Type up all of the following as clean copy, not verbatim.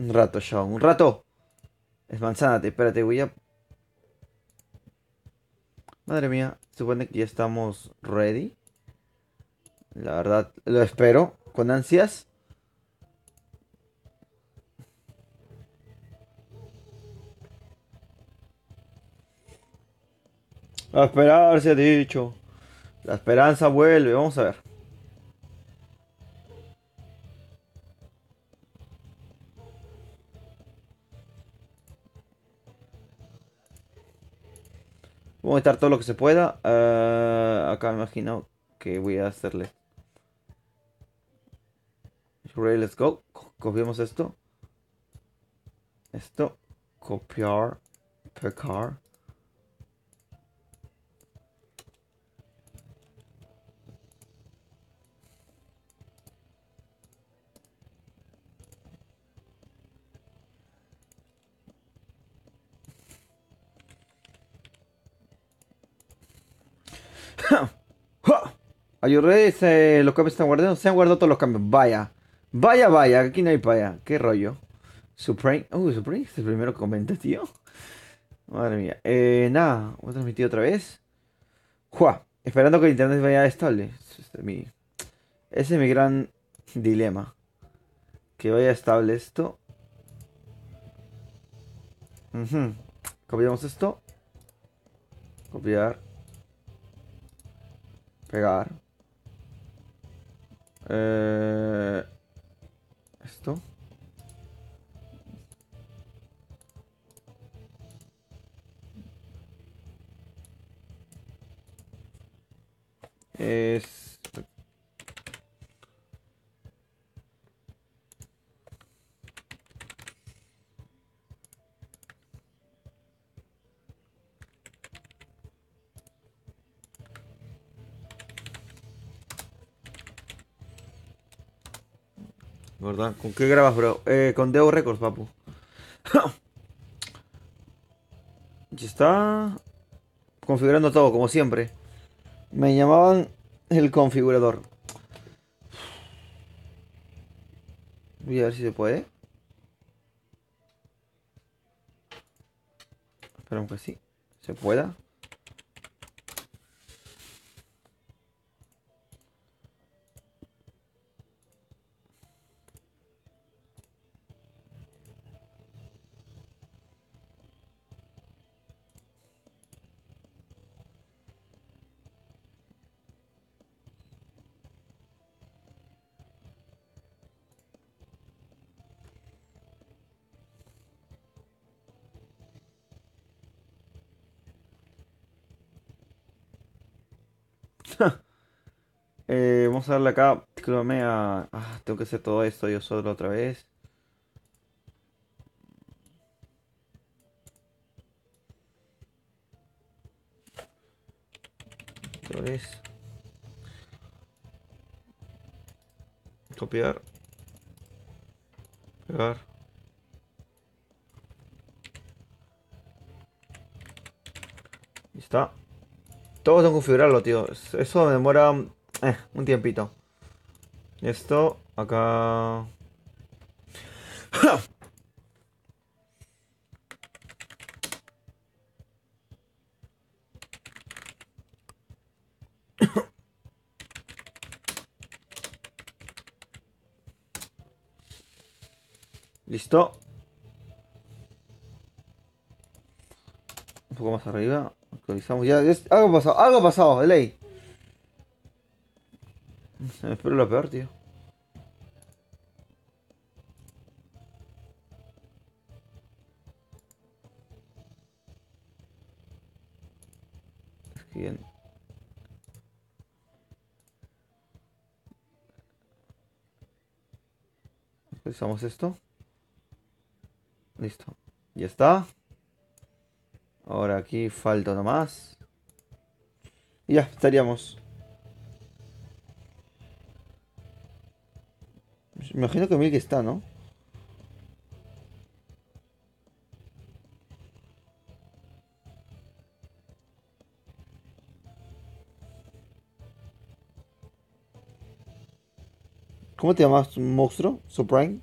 Un rato, Sean. Un rato. Es manzana, espérate, voy a... Madre mía, supone que ya estamos ready. La verdad, lo espero con ansias. A esperar, se ha dicho. La esperanza vuelve, vamos a ver. Vamos a estar todo lo que se pueda. Acá me imagino que voy a hacerle. Ready, let's go. Copiamos esto. Esto. Copiar. Pecar. ¡Ja! Are you ready? Los cambios están guardados. Se han guardado todos los cambios. Vaya. Vaya, vaya. Aquí no hay vaya. ¿Qué rollo? Supreme. Supreme es el primero que comenta, tío. Madre mía. Nada. Voy a transmitir otra vez. ¡Jua! Esperando que el internet vaya estable. Ese es mi gran dilema. Que vaya estable esto. Ujú. Copiamos esto. Copiar. Pegar. Eh, esto. Es... ¿Verdad? ¿Con qué grabas, bro? Con Deo Records, papu. Ya está. Configurando todo, como siempre. Me llamaban el configurador. Voy a ver si se puede. Esperamos que sí. Se pueda. Vamos a darle acá. Discúlpame a... tengo que hacer todo esto yo solo otra vez. Otra vez. Copiar. Pegar. Y está. Todo tengo que configurarlo, tío. Eso me demora un tiempito. Esto, acá. Listo. Un poco más arriba. Actualizamos ya. Algo ha pasado, de ley. Espero lo peor, tío. Es que bien. Actualizamos esto. Listo. Ya está. Ahora aquí falta uno más. Y ya, estaríamos. Me imagino que Milk está, ¿no? ¿Cómo te llamas, monstruo? Supreme.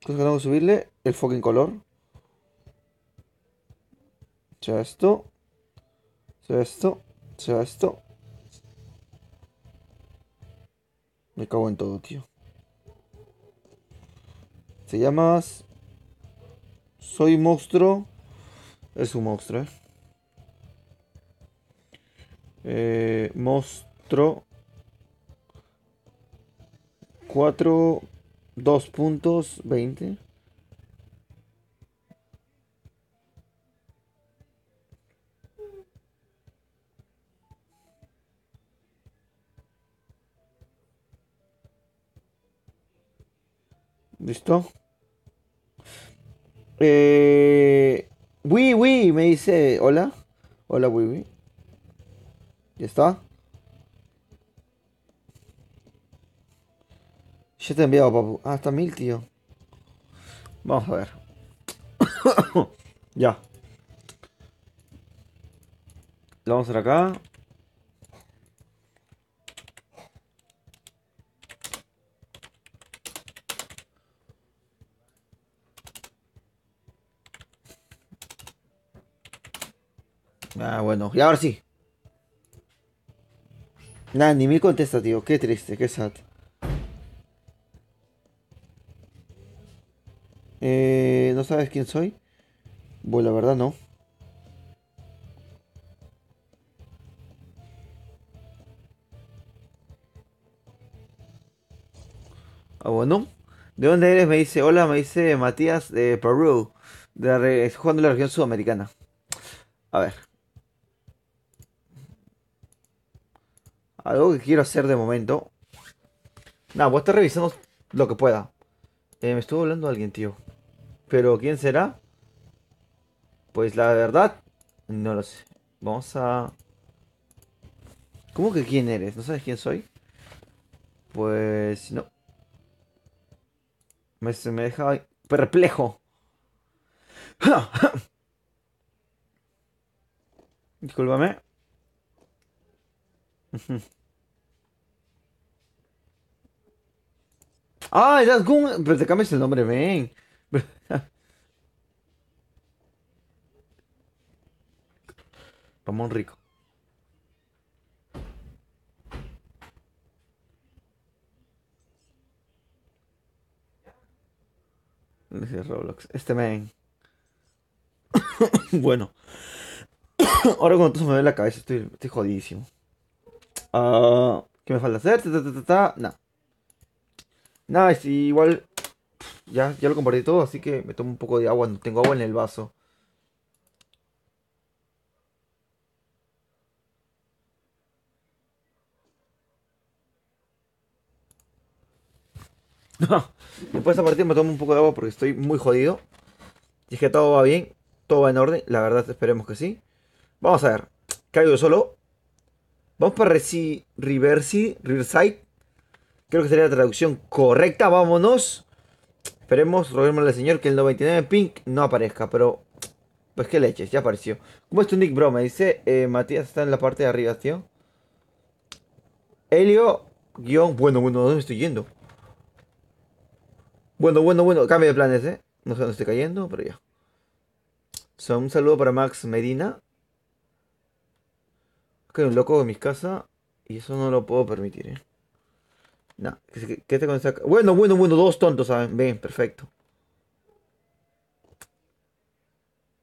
Cosa que tengo que subirle el fucking color. Sea esto. Sea esto. Sea esto. Me cago en todo, tío. Se llama Soy monstruo. Es un monstruo, monstruo 4 2.20. ¿Listo? Me dice hola. Hola, Wii. ¿Ya está? Ya te he enviado, papu. Ah, está 1000, tío. Vamos a ver. Ya. Lo vamos a hacer acá. Ah, bueno. Y ahora sí. Nada, ni me contesta, tío. Qué triste, qué sad. ¿No sabes quién soy? Bueno, la verdad no. Ah, bueno. ¿De dónde eres? Me dice, hola, me dice Matías de Perú. Jugando en la región sudamericana. A ver. Algo que quiero hacer de momento. Nada, voy a estar revisando lo que pueda. Me estuvo hablando alguien, tío. Pero ¿quién será? Pues la verdad, no lo sé. Vamos a... ¿Cómo que quién eres? ¿No sabes quién soy? Pues no. Se me deja perplejo. Discúlpame. Ah, eras Gun. Pero te cambias el nombre, ven. Ramón Rico. Dice Roblox. Este men. Bueno. Ahora cuando todo se me ve la cabeza estoy jodidísimo. ¿Qué me falta hacer? No. Nada, es igual. Ya lo compartí todo, así que me tomo un poco de agua. No tengo agua en el vaso. Después de esta partida me tomo un poco de agua porque estoy muy jodido. Y es que todo va bien, todo va en orden. La verdad, esperemos que sí. Vamos a ver. Caigo solo. Vamos para Riverside. Creo que sería la traducción correcta. Vámonos. Esperemos, roguémosle al señor que el 99 Pink no aparezca. Pero, pues qué leches, ya apareció. ¿Cómo es tu nick, bro? Me dice Matías está en la parte de arriba, tío. Helio, bueno, ¿dónde me estoy yendo? Bueno, cambio de planes, No sé dónde estoy cayendo, pero ya. Un saludo para Max Medina. Que hay un loco en mi casa y eso no lo puedo permitir, No, ¿qué te conoce acá? Bueno, dos tontos, ¿saben? Ven, perfecto.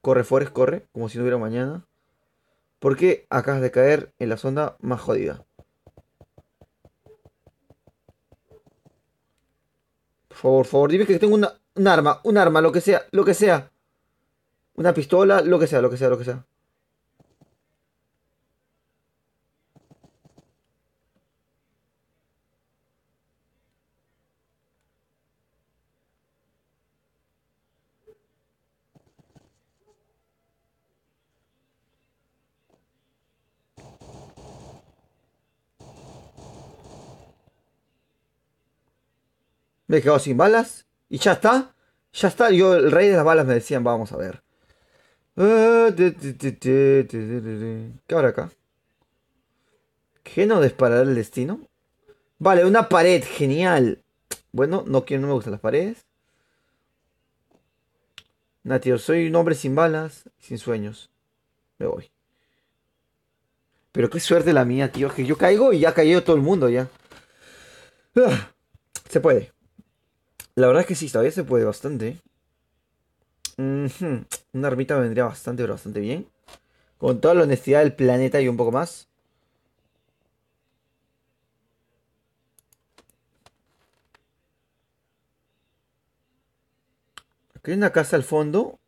Corre, Forest, corre, como si no hubiera mañana. Porque acabas de caer en la zona más jodida. Por favor, dime que tengo un arma, lo que sea. Una pistola, lo que sea. Me he quedado sin balas y ya está. Ya está, yo, el rey de las balas me decían, vamos a ver. ¿Qué habrá acá? ¿Qué no disparar el destino? Vale, una pared, genial. Bueno, no quiero, no me gustan las paredes. Nah, tío, soy un hombre sin balas, sin sueños. Me voy. Pero qué suerte la mía, tío. Que yo caigo y ya cayó todo el mundo ya. Ah, se puede. La verdad es que sí, todavía se puede bastante. Ujú. Una ermita me vendría bastante, pero bastante bien. Con toda la honestidad del planeta y un poco más. Aquí hay una casa al fondo.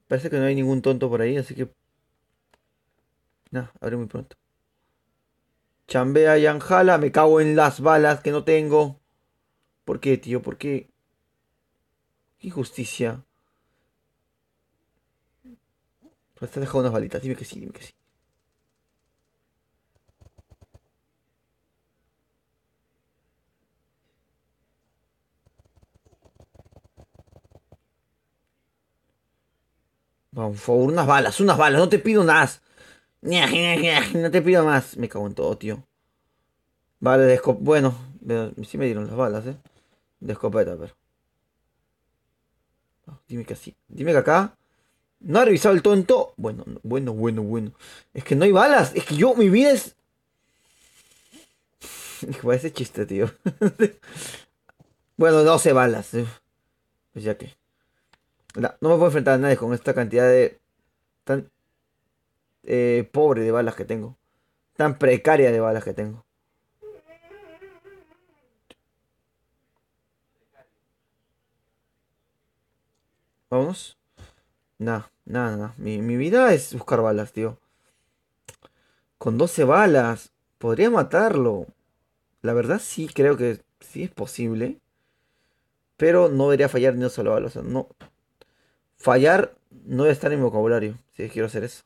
Parece que no hay ningún tonto por ahí, así que... Nah, abre muy pronto. Chambea y Anjala, me cago en las balas que no tengo. ¿Por qué, tío? ¿Por qué? ¿Qué injusticia? Pues te has dejado unas balitas, dime que sí, dime que sí. Vamos, por favor, unas balas, no te pido más. No te pido más. Me cago en todo, tío. Vale, bueno, sí me dieron las balas, de escopeta, pero. No, dime que sí. Dime que acá. ¿No ha revisado el tonto? Bueno, bueno. Es que no hay balas. Es que yo, mi vida es. Hijo, ese chiste, tío. Bueno, 12 balas. Pues ya que. No me puedo enfrentar a nadie con esta cantidad de. Tan pobre de balas que tengo. Tan precaria de balas que tengo. Vamos. Nada. Mi vida es buscar balas, tío. Con 12 balas. Podría matarlo. La verdad sí creo que sí es posible. Pero no debería fallar ni una sola bala. O sea, no. Fallar no debe estar en mi vocabulario. Si quiero hacer eso.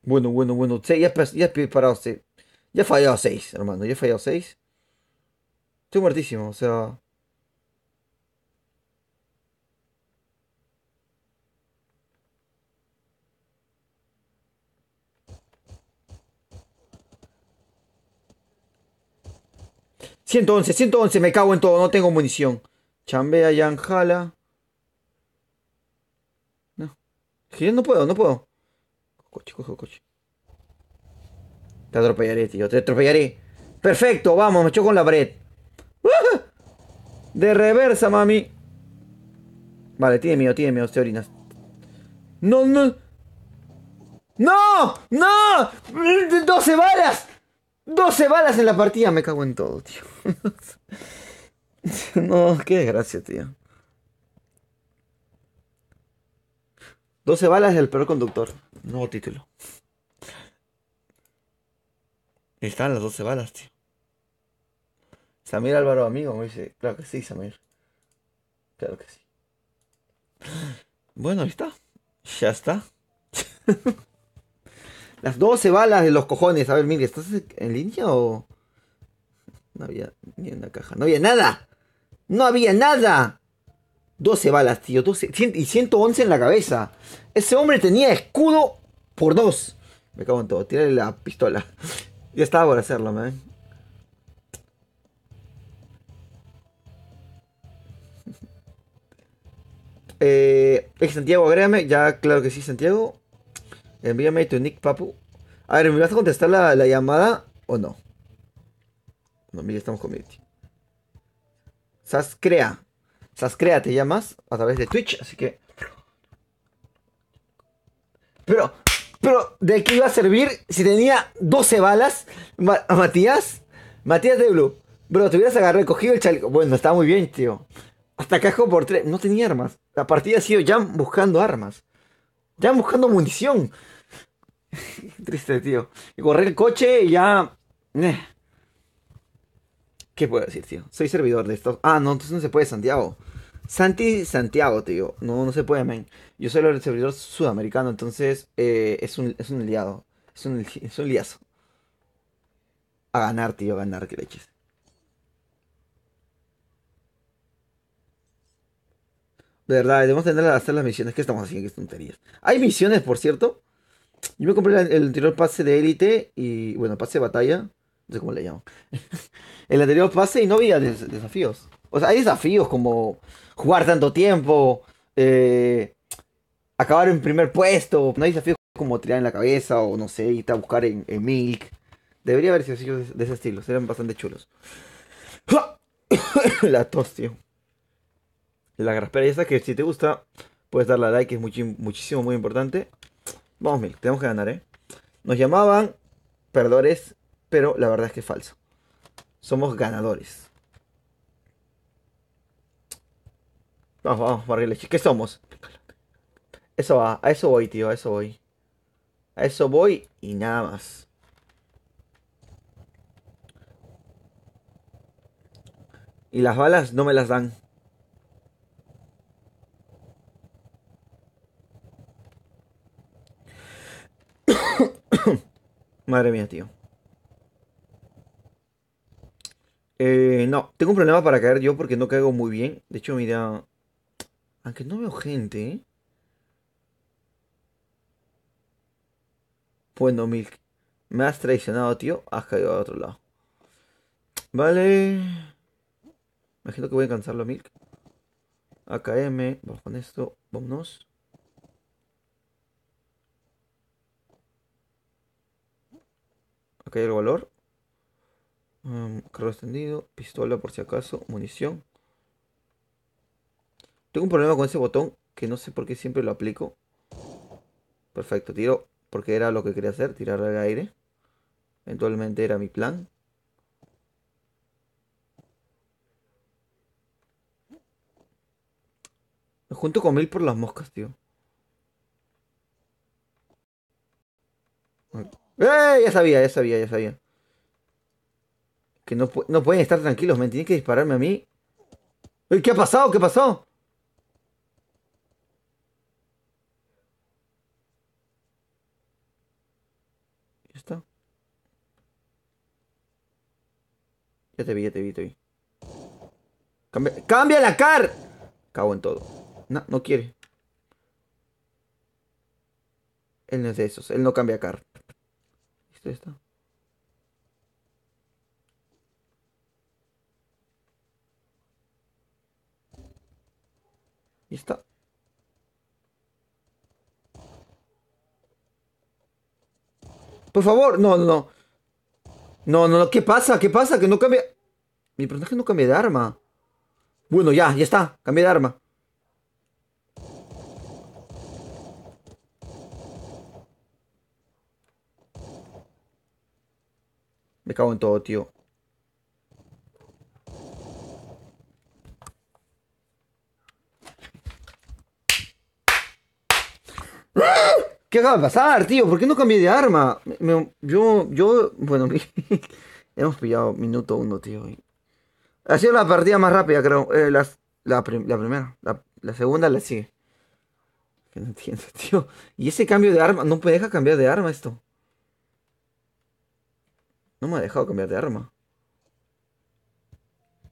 Bueno. Sí, ya he parado. Sí. Ya he fallado 6, hermano. Ya he fallado 6. Estoy muertísimo. O sea. 111. Me cago en todo. No tengo munición. Chambea, Yanjala. No. Es que yo no puedo. Coge coche. Te atropellaré, tío. Te atropellaré. Perfecto, vamos, me choco con la pared. De reversa, mami. Vale, tiene miedo, te orinas. No. ¡No! 12 balas. 12 balas en la partida. Me cago en todo, tío. No, qué desgracia, tío. 12 balas del peor conductor. Nuevo título. Ahí están las 12 balas, tío. Samir Álvaro, amigo, me dice. Claro que sí, Samir. Claro que sí. Bueno, ahí está. Ya está. Las 12 balas de los cojones. A ver, mire, ¿estás en línea o...? No había ni una caja. No había nada. No había nada. 12 balas, tío. 12, y 111 en la cabeza. Ese hombre tenía escudo por 2. Me cago en todo. Tírale la pistola. Ya estaba por hacerlo, man. Santiago, agrégame. Ya, claro que sí, Santiago. Envíame tu nick, papu. A ver, ¿me vas a contestar la llamada o no? No, mira, estamos con Mirti. Sascrea. Sascrea te llamas a través de Twitch, así que. Pero, ¿de qué iba a servir si tenía 12 balas? Matías, Matías de Blue. Bro, te hubieras agarrado y cogido el chaleco. Bueno, está muy bien, tío. Hasta casco por 3. No tenía armas. La partida ha sido ya buscando armas. Ya buscando munición. Triste, tío. Y correr el coche y ya. eh, ¿Qué puedo decir, tío? Soy servidor de estos. Ah, no, entonces no se puede, Santiago. Santiago, tío. No se puede, men. Yo soy el servidor sudamericano, entonces es un liado. Es un liazo. A ganar, tío, a ganar, que leches. De verdad, debemos tener a hacer las misiones. ¿Qué estamos haciendo? Qué tonterías. Hay misiones, por cierto. Yo me compré el anterior pase de élite y, bueno, pase de batalla, no sé cómo le llamo. El anterior pase y no había desafíos. O sea, hay desafíos como jugar tanto tiempo, eh, acabar en primer puesto. No hay desafíos como tirar en la cabeza o no sé, irte a buscar en Milk. Debería haber desafíos de ese estilo, serían bastante chulos. La tos, tío. La graspera, ya sabes que si te gusta, puedes darle a like, que es muchísimo, muy importante. Vamos, Milk, tenemos que ganar, ¿eh? Nos llamaban perdedores, pero la verdad es que es falso. Somos ganadores. Vamos, vamos, Barrileche. ¿Qué somos? Eso va, a eso voy, tío, a eso voy. A eso voy y nada más. Y las balas no me las dan. Madre mía, tío. No, tengo un problema para caer yo porque no caigo muy bien. De hecho, mira, aunque no veo gente, ¿eh? Bueno, Milk, me has traicionado, tío. Has caído a otro lado. Vale. Imagino que voy a cansarlo, Milk. AKM, vamos con esto. Vámonos. Acá hay el valor. Carro extendido. Pistola por si acaso. Munición. Tengo un problema con ese botón que no sé por qué siempre lo aplico. Perfecto, tiro porque era lo que quería hacer, tirar al aire. Eventualmente era mi plan. Me junto con Mil por las moscas, tío. Ya sabía, ya sabía, ya sabía. Que no, no pueden estar tranquilos, me tienen que dispararme a mí. ¡Ey! ¿Qué ha pasado? ¿Qué pasó? Ya está. Ya te vi, ya te vi, te vi. ¡Cambia la car! Cago en todo. No, no quiere. Él no es de esos. Él no cambia car. Listo, ya está. Ya está. Por favor. No, no, no. No, no, no. ¿Qué pasa? ¿Qué pasa? Que no cambia. Mi personaje no cambia de arma. Bueno, ya, ya está. Cambié de arma. Me cago en todo, tío. ¿Qué acaba de pasar, tío? ¿Por qué no cambié de arma? Bueno, hemos pillado minuto uno, tío. Ha sido la partida más rápida, creo. La primera. La segunda la sigue. Que no entiendo, tío. Y ese cambio de arma, no me deja cambiar de arma esto. No me ha dejado cambiar de arma.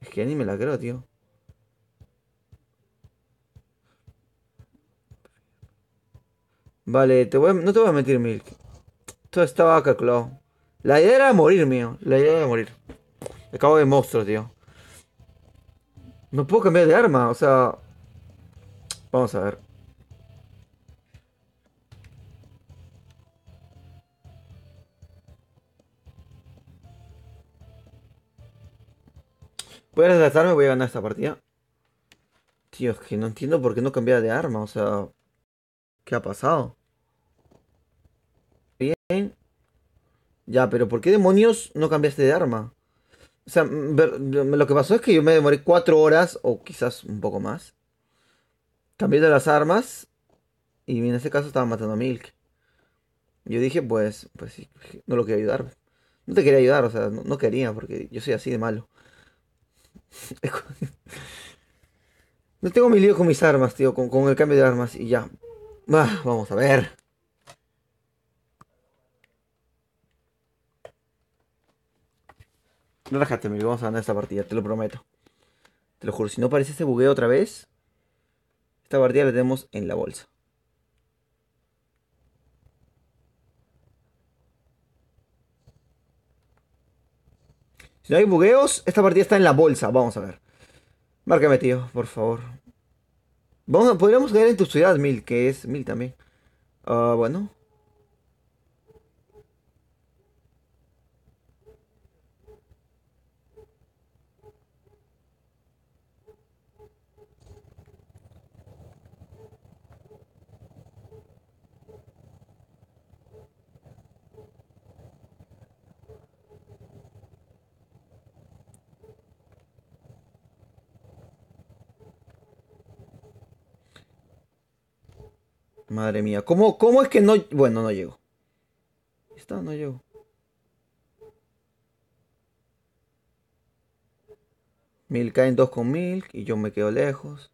Es que ya ni me la creo, tío. Vale, no te voy a mentir, Milk. Todo estaba calculado. La idea era morir, mío. La idea era morir. Acabo de monstruo, tío. No puedo cambiar de arma, o sea. Vamos a ver. Voy a rescatarme, voy a ganar esta partida. Tío, es que no entiendo por qué no cambiaba de arma, o sea. ¿Qué ha pasado? Bien. Ya, pero ¿por qué demonios no cambiaste de arma? O sea, lo que pasó es que yo me demoré 4 horas, o quizás un poco más, cambiando las armas, y en ese caso estaba matando a Milk. Yo dije, pues sí, no lo quería ayudar. No te quería ayudar, o sea, no, no quería, porque yo soy así de malo. No tengo mi lío con mis armas, tío, con el cambio de armas, y ya. Vamos a ver. Relájate, Milk, vamos a ganar esta partida, te lo prometo. Te lo juro, si no aparece ese bugueo otra vez, esta partida la tenemos en la bolsa. Si no hay bugueos, esta partida está en la bolsa. Vamos a ver. Márcame, tío, por favor. Podríamos caer en tu ciudad, Mil, que es Mil también. Ah, bueno. Madre mía. ¿Cómo es que no? Bueno, no llego. Está, no llego. Mil caen dos con Milk y yo me quedo lejos.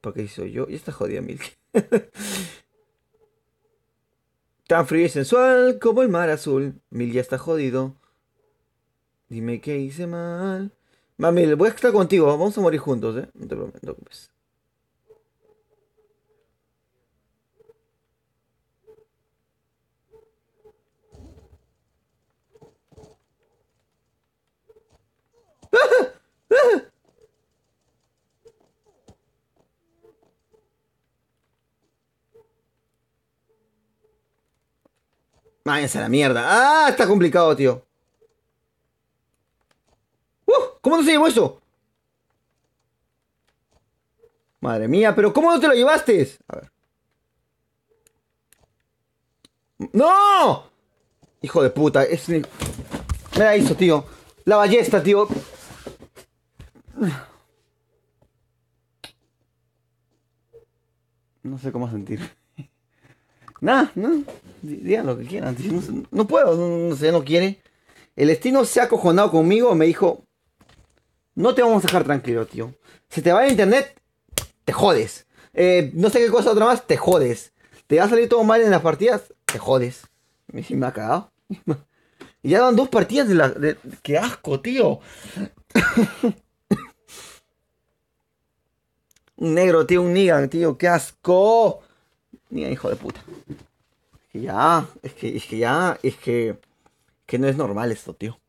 Porque si soy yo. Y está jodida Milk. Tan frío y sensual como el mar azul. Mil ya está jodido. Dime qué hice mal. Mami, voy a estar contigo. Vamos a morir juntos, ¿eh? No te preocupes. Váyanse a la mierda. ¡Ah! Está complicado, tío. ¿Cómo no se llevó eso? Madre mía, pero ¿cómo no te lo llevaste? A ver. ¡No! Hijo de puta. Me la hizo, tío. La ballesta, tío. No sé cómo sentir. Nada, no. Digan lo que quieran. Tío. No puedo, no sé, no quiere. El destino se ha acojonado conmigo. Me dijo: no te vamos a dejar tranquilo, tío. Si te va el internet, te jodes. No sé qué cosa otra más, te jodes. Te va a salir todo mal en las partidas, te jodes. Me ha cagado. Y ya dan dos partidas ¡qué asco, tío! Un negro, tío, un Nigan, tío, qué asco. Nigan, hijo de puta. Que ya, que no es normal esto, tío.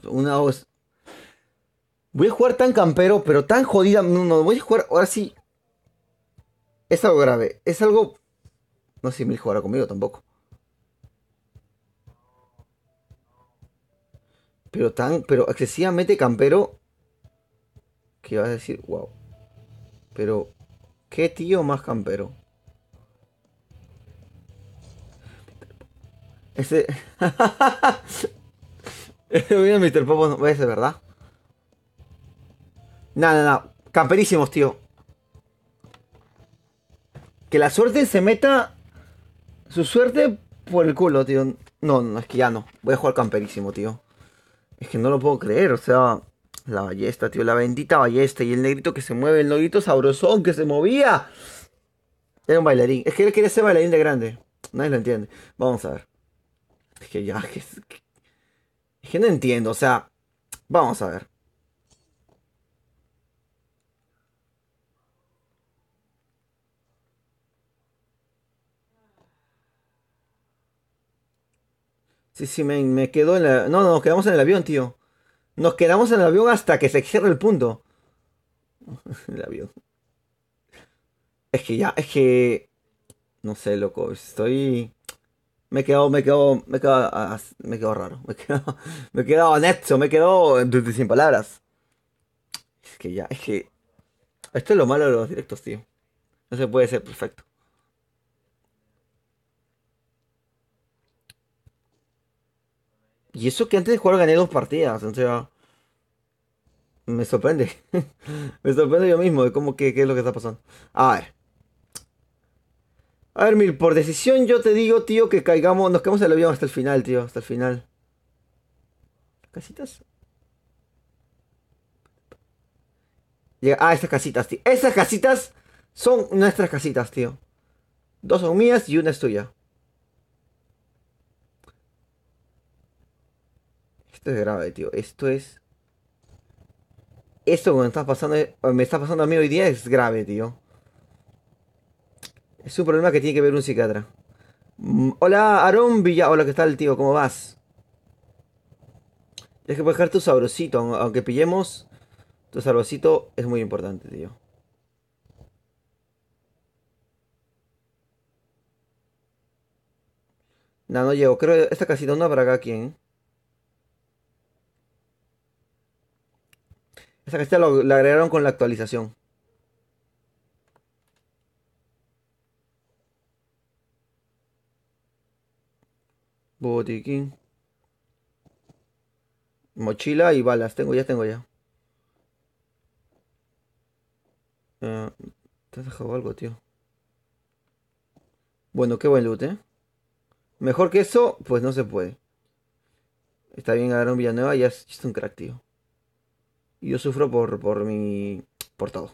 Una voz. Voy a jugar tan campero, pero tan jodida. No, no, voy a jugar. Ahora sí. Es algo grave. Es algo. No sé si Mil jugará conmigo tampoco. Pero excesivamente campero. Que vas a decir, wow. Pero, ¿qué tío más campero? Ese. Mira, Mr. Popo, no, es de verdad. Nada, nada. Camperísimos, tío. Que la suerte se meta. Su suerte por el culo, tío. No, no, es que ya no. Voy a jugar camperísimo, tío. Es que no lo puedo creer, o sea. La ballesta, tío. La bendita ballesta. Y el negrito que se mueve. El negrito sabrosón que se movía. Era un bailarín. Es que él quería ser bailarín de grande. Nadie lo entiende. Vamos a ver. Es que ya. Es que no entiendo, o sea. Vamos a ver. Sí, sí, me quedo en la. No, no, nos quedamos en el avión, tío. Nos quedamos en el avión hasta que se cierre el punto. El avión. Es que ya, es que. No sé, loco. Estoy. Me quedo raro. Me quedo honesto, me quedo sin palabras. Es que ya, es que. Esto es lo malo de los directos, tío. No se puede ser perfecto. Y eso que antes de jugar gané dos partidas, o sea. Me sorprende. Me sorprende yo mismo de cómo qué es lo que está pasando. A ver. A ver, Mil, por decisión yo te digo, tío, que caigamos, nos quedamos en el avión hasta el final, tío, hasta el final. ¿Casitas? Estas casitas, tío. Esas casitas son nuestras casitas, tío. Dos son mías y una es tuya. Esto es grave, tío. Esto que me está pasando a mí hoy día es grave, tío. Es un problema que tiene que ver un psiquiatra. Hola, Aarón Villa. Hola, ¿qué tal, tío? ¿Cómo vas? Es que puedes dejar tu sabrosito, aunque pillemos, tu sabrosito es muy importante, tío. No, no llego. Creo que esta casita no habrá acá quien. Esta casita la agregaron con la actualización. Botiquín. Mochila y balas. Ya tengo ya. Te has dejado algo, tío. Bueno, qué buen loot, ¿eh? Mejor que eso, pues no se puede. Está bien agarrar un Villanueva, ya es un crack, tío. Y yo sufro por mi... por todo.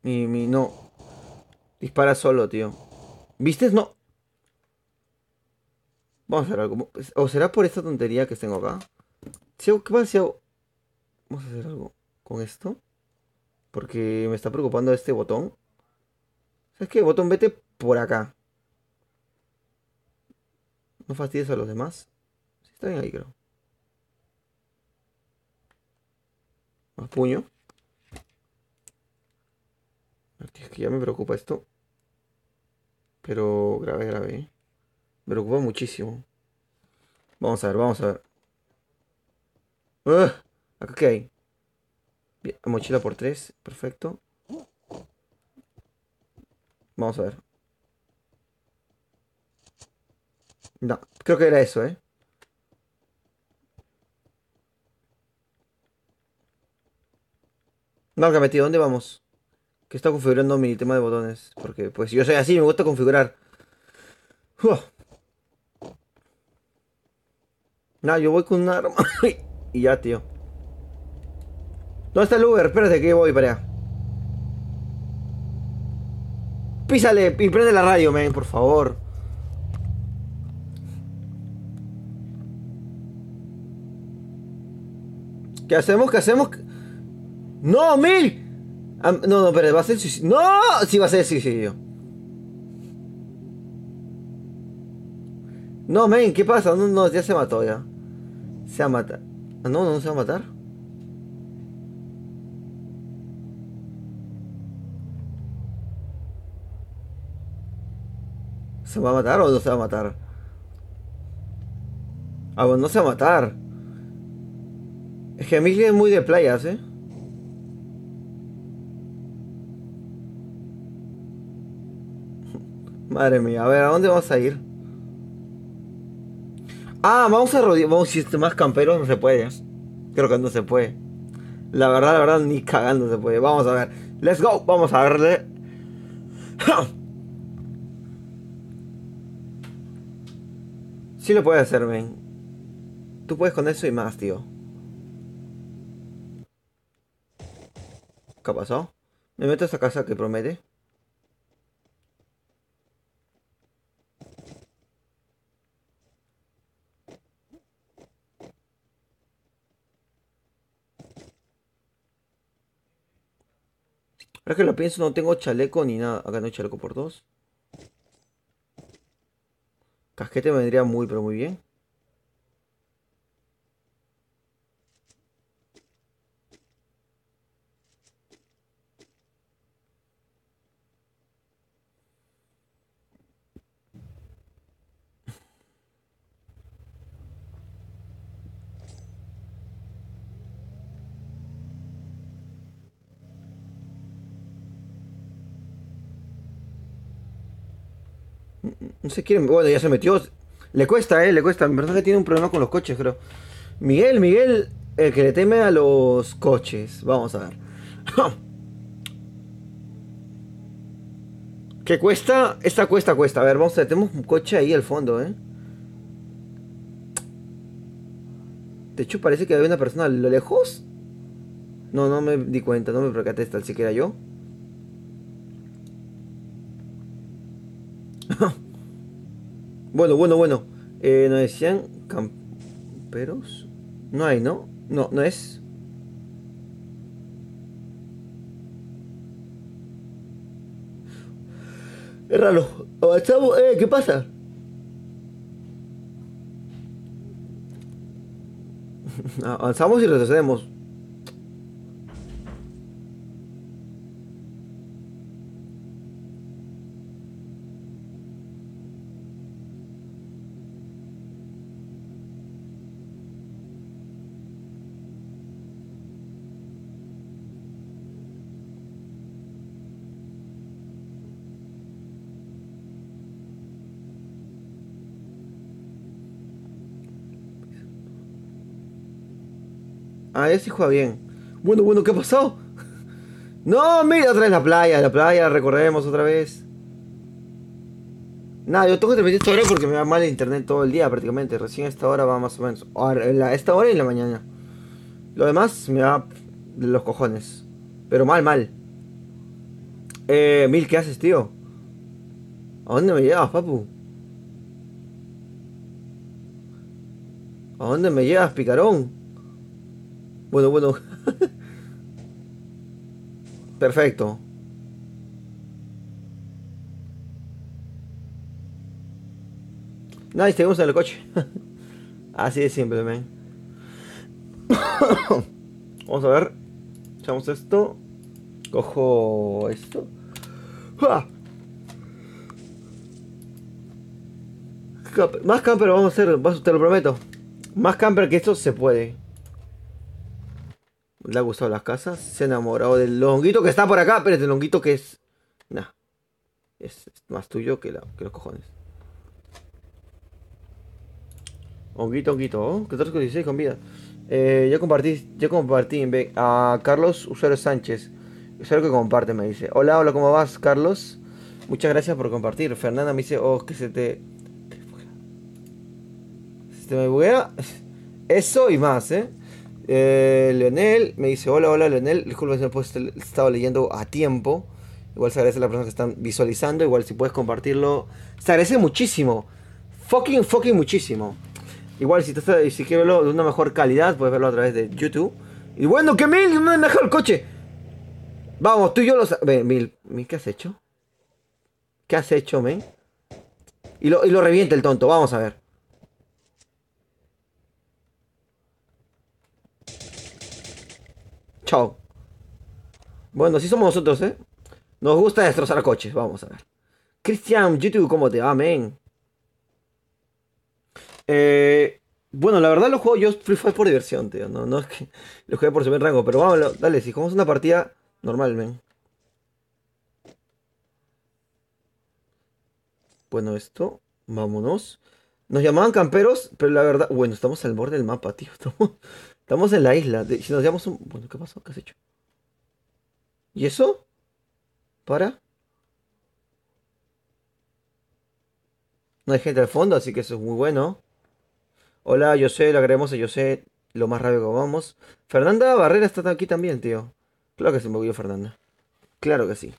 No. Dispara solo, tío. ¿Viste? No. Vamos a hacer algo. ¿O será por esta tontería que tengo acá? ¿Qué pasa si vamos a hacer algo con esto? Porque me está preocupando este botón. ¿Sabes qué? Botón, vete por acá. No fastidies a los demás. Sí, está bien ahí, creo. Más puño. Tío, es que ya me preocupa esto. Pero grave, grave, ¿eh? Me preocupa muchísimo. Vamos a ver, vamos a ver. ¡Ugh! ¿Acá qué hay? Bien, mochila por 3. Perfecto. Vamos a ver. No, creo que era eso, ¿eh? No, que metido, ¿dónde vamos? Que está configurando mi tema de botones. Porque, pues, yo soy así, me gusta configurar. ¡Uf! No, yo voy con un arma. Y ya, tío. ¿Dónde está el Uber? Espérate que voy para allá. Písale y prende la radio, men, por favor. ¿Qué hacemos? ¿Qué hacemos? ¡No, Mil! No, no, espérate, va a ser suicidio. ¡No! Sí, va a ser suicidio. No, men, ¿qué pasa? No, no, ya se mató ya. Se va a matar. Ah, no, no se va a matar. ¿Se va a matar o no se va a matar? Ah, bueno, no se va a matar. Es que Mil es muy de playas, ¿eh? Madre mía, a ver, ¿a dónde vamos a ir? Ah, vamos a rodear. Vamos, si es más camperos no se puede. Creo que no se puede. La verdad, ni cagando se puede. Vamos a ver. Let's go. Vamos a verle. Sí lo puedes hacer, men. Tú puedes con eso y más, tío. ¿Qué ha pasado? Me meto a esa casa que promete. Ahora que lo pienso, no tengo chaleco ni nada. Acá no hay chaleco por dos. Casquete me vendría muy, pero muy bien. No se quiere. Bueno, ya se metió. Le cuesta, le cuesta. En verdad que tiene un problema con los coches, creo. Miguel, Miguel. el que le teme a los coches. Vamos a ver. ¿Qué cuesta? Esta cuesta. A ver, vamos a ver. Tenemos un coche ahí al fondo, ¿eh? De hecho, parece que hay una persona a lo lejos. No, no me di cuenta. No me percaté tal siquiera yo. Bueno. Nos decían camperos. No hay, ¿no? No, no es. Es raro. Avanzamos. ¿Qué pasa? Avanzamos y retrocedemos. Ah, ese sí juega bien. Bueno, ¿qué pasó? No, mira otra vez la playa, recorremos otra vez. Nada, yo tengo que transmitir esta hora porque me va mal el internet todo el día prácticamente. Recién a esta hora va más o menos. A esta hora y en la mañana. Lo demás me va de los cojones. Pero mal. Mil, ¿qué haces, tío? ¿A dónde me llevas, papu? ¿A dónde me llevas, picarón? Bueno. Perfecto. Nice, seguimos en el coche. Así de simple, man. Vamos a ver. Echamos esto. Cojo esto. ¡Ah! Más camper vamos a hacer, te lo prometo. Más camper que esto se puede. Le ha gustado las casas. Se ha enamorado del longuito que está por acá. Pero el longuito que es. Nah. Es más tuyo que los cojones. Honguito. Oh, 14,16 con vida. Ya compartí a Carlos Usuario Sánchez. Usuario que comparte, me dice. Hola, ¿cómo vas, Carlos? Muchas gracias por compartir. Fernanda me dice, oh, que se me buguea. Eso y más, ¿eh? Leonel me dice, hola, Leonel. Disculpa si no he estado leyendo a tiempo. Igual se agradece a las personas que están visualizando. Igual si puedes compartirlo. Se agradece muchísimo. Fucking muchísimo. Igual si quieres verlo de una mejor calidad, puedes verlo a través de YouTube. Y bueno, que Mil, no me han dejado el coche. Vamos, tú y yo lo sabemos. Mil, ¿qué has hecho? ¿Qué has hecho, men? Y lo revienta el tonto, vamos a ver. Chao. Bueno, así somos nosotros, ¿eh? Nos gusta destrozar coches, vamos a ver. Cristian, YouTube, ¿cómo te va, men? Bueno, la verdad lo juego yo Free Fire por diversión, tío. No es que lo juegue por subir rango, pero vamos, dale, si jugamos una partida normal, men. Bueno, esto, vámonos. Nos llamaban camperos, pero la verdad, bueno, estamos al borde del mapa, tío. Estamos en la isla. Si nos llamamos un... Bueno, ¿qué pasó? ¿Qué has hecho? ¿Y eso? ¿Para? No hay gente al fondo, así que eso es muy bueno. Hola, yo sé, le agregamos a yo sé lo más rápido que vamos. Fernanda Barrera está aquí también, tío. Claro que se movió Fernanda. Claro que sí.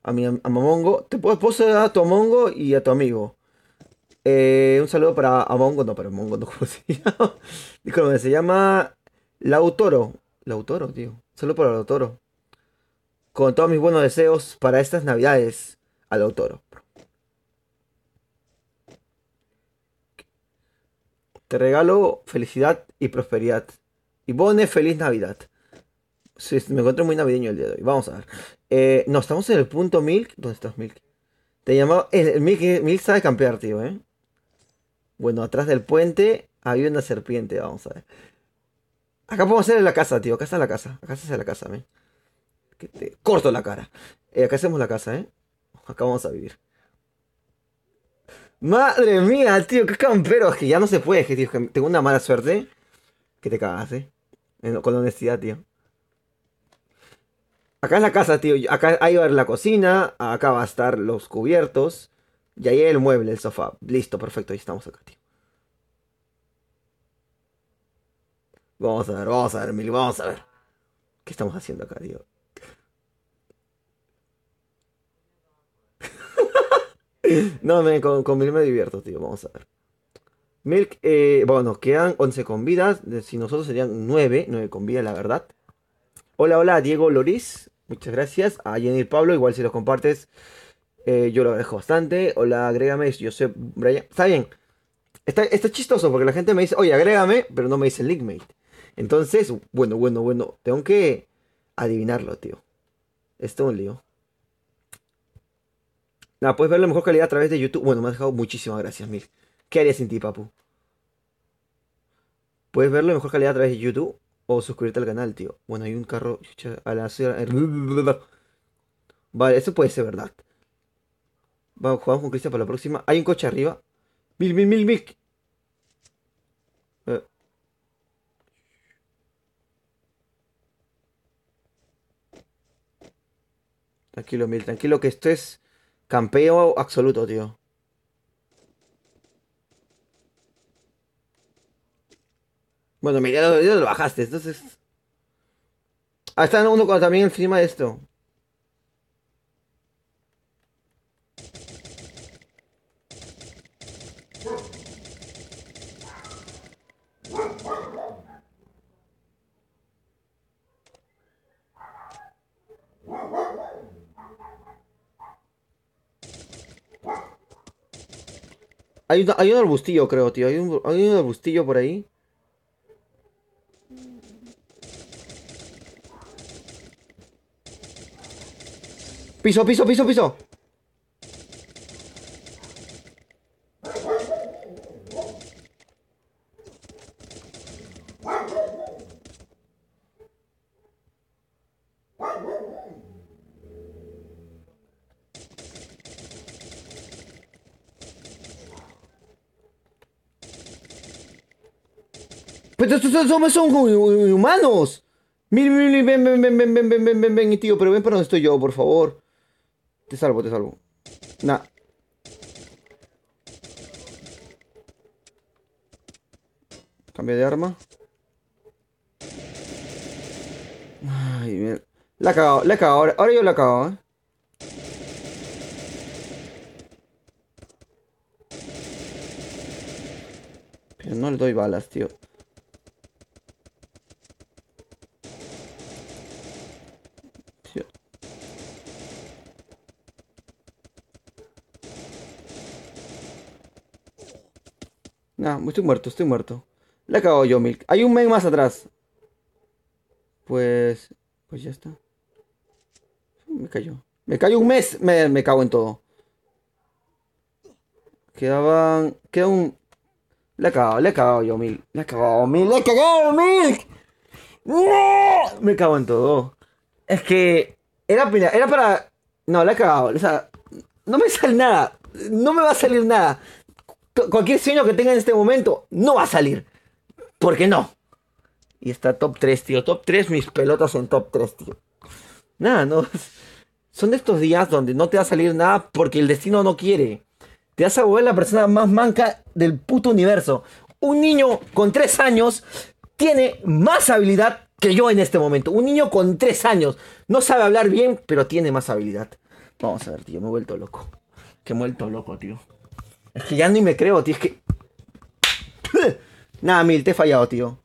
A Momongo. Puedo saludar a tu Mongo y a tu amigo. Un saludo para Amongo, no, para Mongo, no, ¿cómo se llama? Disculpe, se llama Lautoro. Lautoro, tío. Saludo para Lautoro. Con todos mis buenos deseos para estas navidades a Lautoro. Te regalo felicidad y prosperidad. Y Bone, feliz Navidad. Sí, me encuentro muy navideño el día de hoy. Vamos a ver. No, estamos en el punto Milk. ¿Dónde estás, Milk? Te llamaba. El Milk sabe campear, tío, ¿eh? Bueno, atrás del puente había una serpiente. Vamos a ver. Acá podemos hacer en la casa, tío. Acá está la casa. Acá se hace la casa, ¿eh? Que te corto la cara. Acá hacemos la casa, ¿eh? Acá vamos a vivir. Madre mía, tío, qué campero. Es que ya no se puede, tío. Es que tengo una mala suerte. Que te cagas, con honestidad, tío. Acá es la casa, tío. Acá ahí va a ir la cocina. Acá va a estar los cubiertos. Y ahí el mueble, el sofá. Listo, perfecto. Ahí estamos acá, tío. Vamos a ver, Mil, vamos a ver. ¿Qué estamos haciendo acá, tío? No, con Mil me divierto, tío. Vamos a ver. Milk, bueno, nos quedan 11 con vidas. Si nosotros serían 9 con vida, la verdad. Hola, hola, Diego Loris. Muchas gracias. A Jenny Pablo, igual si los compartes, yo lo agradezco bastante. Hola, agrégame, yo soy Brian. Está bien. Está chistoso porque la gente me dice, oye, agrégame, pero no me dice Linkmate. Entonces, bueno. Tengo que adivinarlo, tío. Esto es un lío. Nada, puedes ver la mejor calidad a través de YouTube. Bueno, me has dejado muchísimas gracias, Milk. ¿Qué harías sin ti, papu? Puedes verlo en mejor calidad a través de YouTube o suscribirte al canal, tío. Bueno, hay un carro chucha, a la ciudad. Vale, eso puede ser verdad. Vamos, jugamos con Cristian para la próxima. Hay un coche arriba. Mil. Eh, tranquilo, Mil, tranquilo que esto es campeo absoluto, tío. Bueno, Mil, ya lo bajaste, entonces. Ah, está uno también encima de esto. Hay un arbustillo, creo, tío. Hay un arbustillo por ahí. Piso. Pero estos son humanos. Mil, ven, tío, pero ven para donde estoy yo, por favor. Te salvo. Nah. Cambio de arma. Ay, mira. La he cagado, ahora yo la he cagado, Pero no le doy balas, tío. Tío. Nah, estoy muerto. La he cagado yo, Milk. Hay un men más atrás. Pues. Pues ya está. Me cayó. Me cayó un mes. Me cago en todo. Queda un. Le he cagado yo, Milk. Le he cagado, Milk. ¡No! Me cago en todo. Es que. Era para. No, le he cagado. O sea, no me sale nada. No me va a salir nada. Cualquier sueño que tenga en este momento no va a salir. ¿Por qué no? Y está top 3, tío. Top 3 mis pelotas en top 3, tío. Nada, no. Son de estos días donde no te va a salir nada porque el destino no quiere. Te vas a volver la persona más manca del puto universo. Un niño con 3 años tiene más habilidad que yo en este momento. Un niño con 3 años. No sabe hablar bien, pero tiene más habilidad. Vamos a ver, tío. Me he vuelto loco. Que me he vuelto loco, tío. Es que ya ni me creo, tío. Es que... Nada, Mil, te he fallado, tío.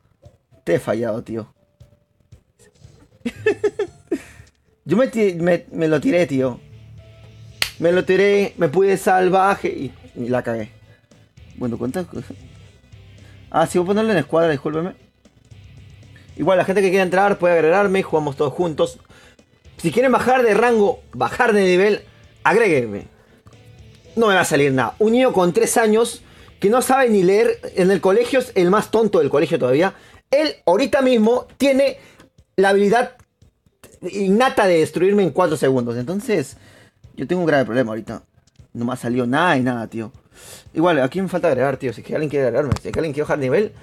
Te he fallado, tío. Yo me lo tiré, tío. Me lo tiré, me pude salvaje y la cagué. Bueno, ¿cuántas cosas? Ah, si voy a ponerlo en escuadra, discúlpeme. Igual, la gente que quiera entrar puede agregarme y jugamos todos juntos. Si quieren bajar de rango, bajar de nivel, agréguenme. No me va a salir nada. Un niño con 3 años que no sabe ni leer en el colegio, es el más tonto del colegio todavía. Él ahorita mismo tiene la habilidad innata de destruirme en 4 segundos. Entonces, yo tengo un grave problema ahorita. No me ha salido nada y nada, tío. Igual, aquí me falta agregar, tío. Si es que alguien quiere agregarme, si es que alguien quiere bajar nivel,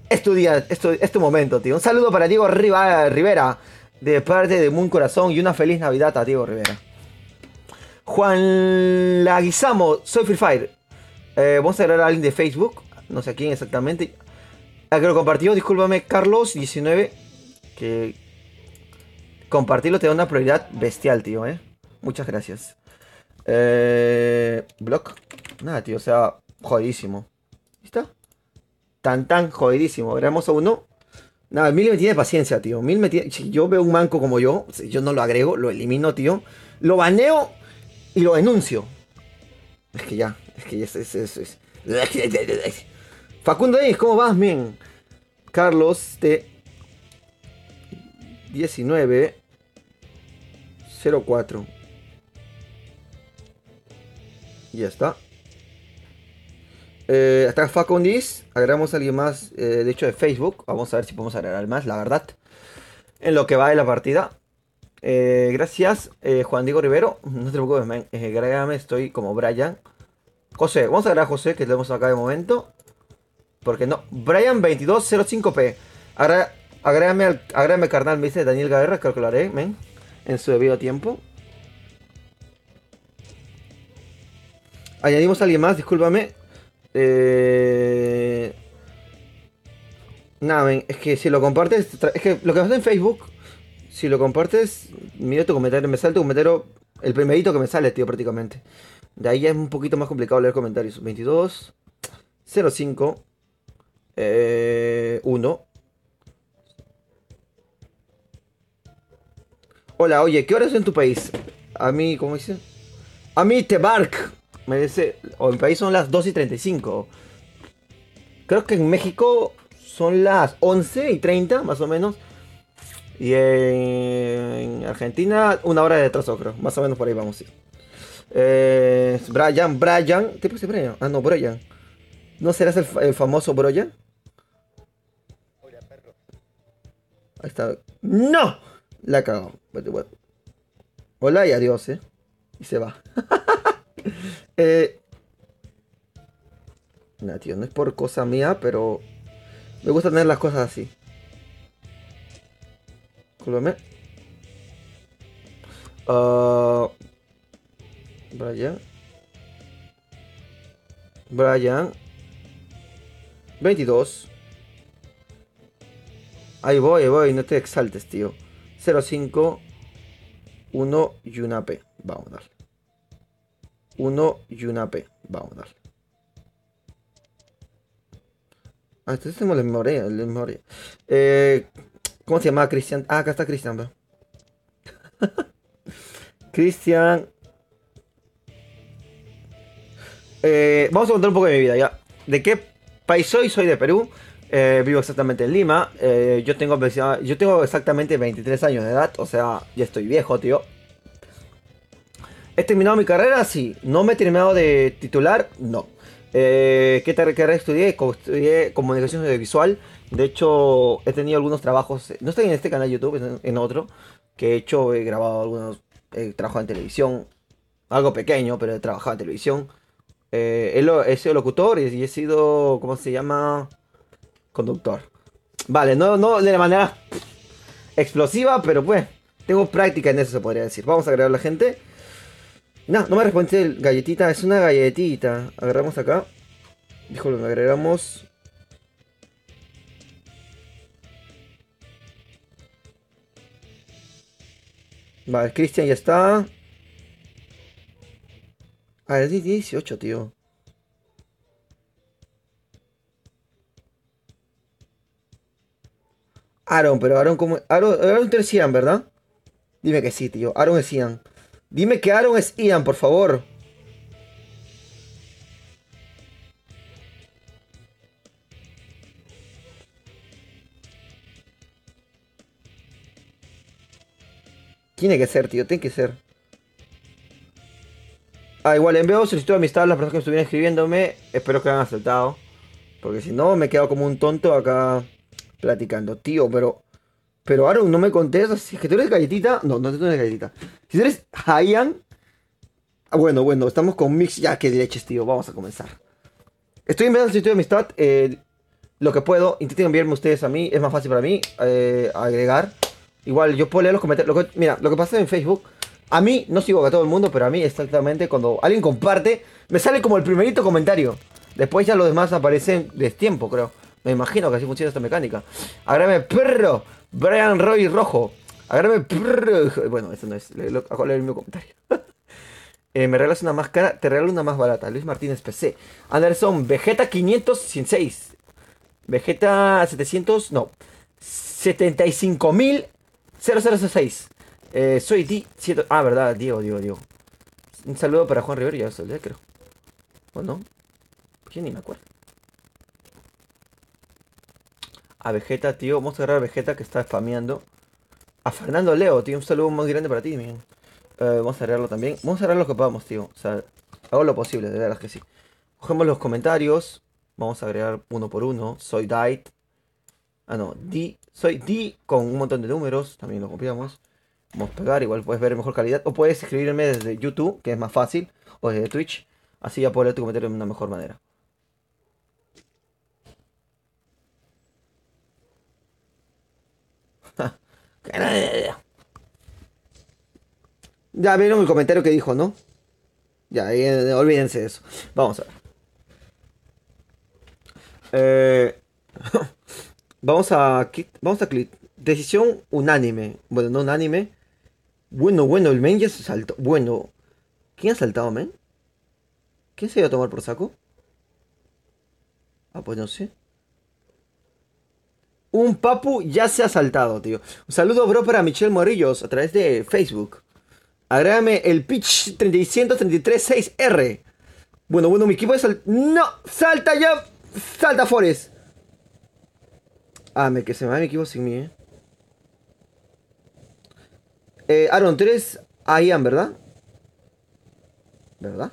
es tu día, es tu momento, tío. Un saludo para Diego Rivera, de parte de Moon Corazón, y una feliz Navidad a Diego Rivera. Juan Laguizamo, soy Free Fire. Vamos a agregar a alguien de Facebook, no sé a quién exactamente. A que lo compartió, discúlpame, Carlos19, que compartirlo te da una prioridad bestial, tío, Muchas gracias. Block. Nada, tío, o sea, jodidísimo. ¿Está? Tan jodidísimo. Veremos a uno. Nada, Mil me tiene paciencia, tío. Si yo veo un manco como yo, si yo no lo agrego, lo elimino, tío. Lo baneo y lo denuncio. Es que ya es. Facundo X, ¿cómo vas, men? Carlos de 1904. Ya está. Hasta Facundis. Agregamos a alguien más, de hecho, de Facebook. Vamos a ver si podemos agregar más, la verdad. En lo que va de la partida. Gracias, Juan Diego Rivero. No te preocupes, man. Agrégame, estoy como Brian. José, vamos a agregar a José, que tenemos acá de momento. Porque no. Brian 2205P. Agrégame al carnal, me dice Daniel Guerra, creo que lo haré, men. En su debido tiempo. Añadimos a alguien más, discúlpame. Nada, men, es que si lo compartes. Es que lo que pasa en Facebook. Si lo compartes, mira tu comentario. Me sale tu comentario. El primerito que me sale, tío, prácticamente. De ahí ya es un poquito más complicado leer comentarios. 22 05 1. Hola, oye, ¿qué horas es en tu país? A mí, ¿cómo dice? A mí, Tebark. Me dice. O en mi país son las 2:35. Creo que en México son las 11:30, más o menos. Y en Argentina, 1 hora de retraso, creo. Más o menos por ahí vamos a ir. Brian. ¿Qué puse Brian? Ah, no, Brian. ¿No serás el famoso Brian? Ahí está. ¡No! La cago. Hola y adiós, Y se va. Nah, tío, no es por cosa mía, pero me gusta tener las cosas así. Discúlpame. Brian 22. Ahí voy, no te exaltes, tío. 05 1 y una P. Vamos a darle. 1 y una P. Vamos a darle. Ah, entonces tenemos la memoria. ¿Cómo se llama Cristian? Ah, acá está Cristian, bro. Cristian. Vamos a contar un poco de mi vida ya. ¿De qué país soy? Soy de Perú. Vivo exactamente en Lima. Yo tengo exactamente 23 años de edad. O sea, ya estoy viejo, tío. ¿He terminado mi carrera? Sí. ¿No me he terminado de titular? No. ¿Qué carrera estudié? Estudié comunicación audiovisual. De hecho, he tenido algunos trabajos. No estoy en este canal de YouTube, en otro. Que he hecho, he grabado algunos. He trabajado en televisión. Algo pequeño, pero he trabajado en televisión. He sido locutor y he sido. ¿Cómo se llama? Conductor. Vale, no de la manera explosiva, pero pues. Tengo práctica en eso, se podría decir. Vamos a agregar a la gente. No me responde el galletita, es una galletita. Agarramos acá. Disculpen, agregamos. Vale, Cristian ya está. Ah, es 18, tío. Aaron, pero Aaron como. Aaron tú eres Ian, ¿verdad? Dime que sí, tío. Aaron es Ian. Dime que Aaron es Ian, por favor. Tiene que ser, tío, tiene que ser. Ah, igual envío solicitud de amistad a las personas que estuvieron escribiéndome. Espero que hayan aceptado. Porque si no, me quedo como un tonto acá platicando. Tío, pero Aaron, no me contestas. Si es que tú eres galletita. No, no tú eres galletita. Si tú eres Haiyan. Bueno, estamos con Mix. Ya, que leches, tío. Vamos a comenzar. Estoy enviando el sitio de amistad. Lo que puedo. Intenten enviarme ustedes a mí. Es más fácil para mí. Agregar. Igual, yo puedo leer los comentarios. Mira, lo que pasa en Facebook. A mí, no sigo a todo el mundo, pero a mí exactamente cuando alguien comparte, me sale como el primerito comentario. Después ya los demás aparecen de tiempo, creo. Me imagino que así funciona esta mecánica. Agrame perro. Brian Roy Rojo. Agrame perro. Bueno, eso no es. Acabo de leer el mismo comentario. Me regalas una más cara, te regalo una más barata. Luis Martínez PC. Anderson, Vegeta 506. Vegeta 700, no. 75.000 soy Di. Verdad, Diego. Un saludo para Juan Rivero, ya lo saludé, creo. ¿O no? Yo ni me acuerdo. A Vegeta, tío. Vamos a agarrar a Vegeta que está spameando. A Fernando Leo, tío. Un saludo muy grande para ti, miren. Vamos a arreglarlo también. Vamos a arreglar lo que podamos, tío. O sea, hago lo posible, de verdad que sí. Cogemos los comentarios. Vamos a agregar uno por uno. Soy Dight. Ah, no. Soy D con un montón de números. También lo copiamos. Vamos a pegar. Igual puedes ver mejor calidad. O puedes escribirme desde YouTube, que es más fácil. O desde Twitch. Así ya puedo leer tu comentario de una mejor manera. Ya vieron el comentario que dijo, ¿no? Ya, olvídense de eso. Vamos a ver. Eh, vamos a clic. Decisión unánime. Bueno, no unánime. Bueno, el men ya se saltó. Bueno, ¿quién ha saltado, men? ¿Quién se iba a tomar por saco? Ah, pues no sé. Un papu ya se ha saltado, tío. Un saludo, bro, para Michelle Morillos a través de Facebook. Agrégame el pitch 33336R. Bueno, mi equipo es. ¡No! ¡Salta ya! ¡Salta, Forest! Que se me va mi equipo sin mí, Aaron, 3 Ian, ¿verdad? ¿Verdad?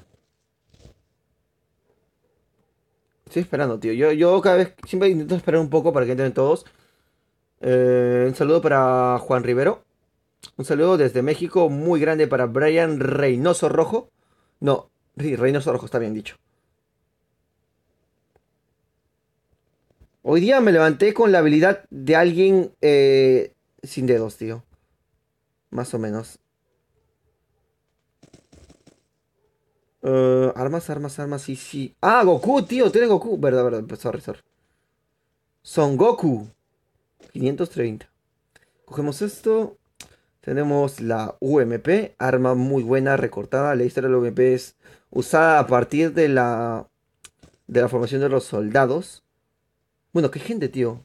Estoy esperando, tío. Yo cada vez siempre intento esperar un poco para que entren todos. Un saludo para Juan Rivero. Un saludo desde México muy grande para Brian Reynoso Rojo. No, sí, Reynoso Rojo está bien dicho. Hoy día me levanté con la habilidad de alguien sin dedos, tío. Más o menos. Armas, sí. Ah, Goku, tío, tiene Goku. Verdad, sorry. Son Goku. 530. Cogemos esto. Tenemos la UMP, arma muy buena, recortada. La historia de la UMP es usada a partir de la formación de los soldados. Bueno, qué gente, tío.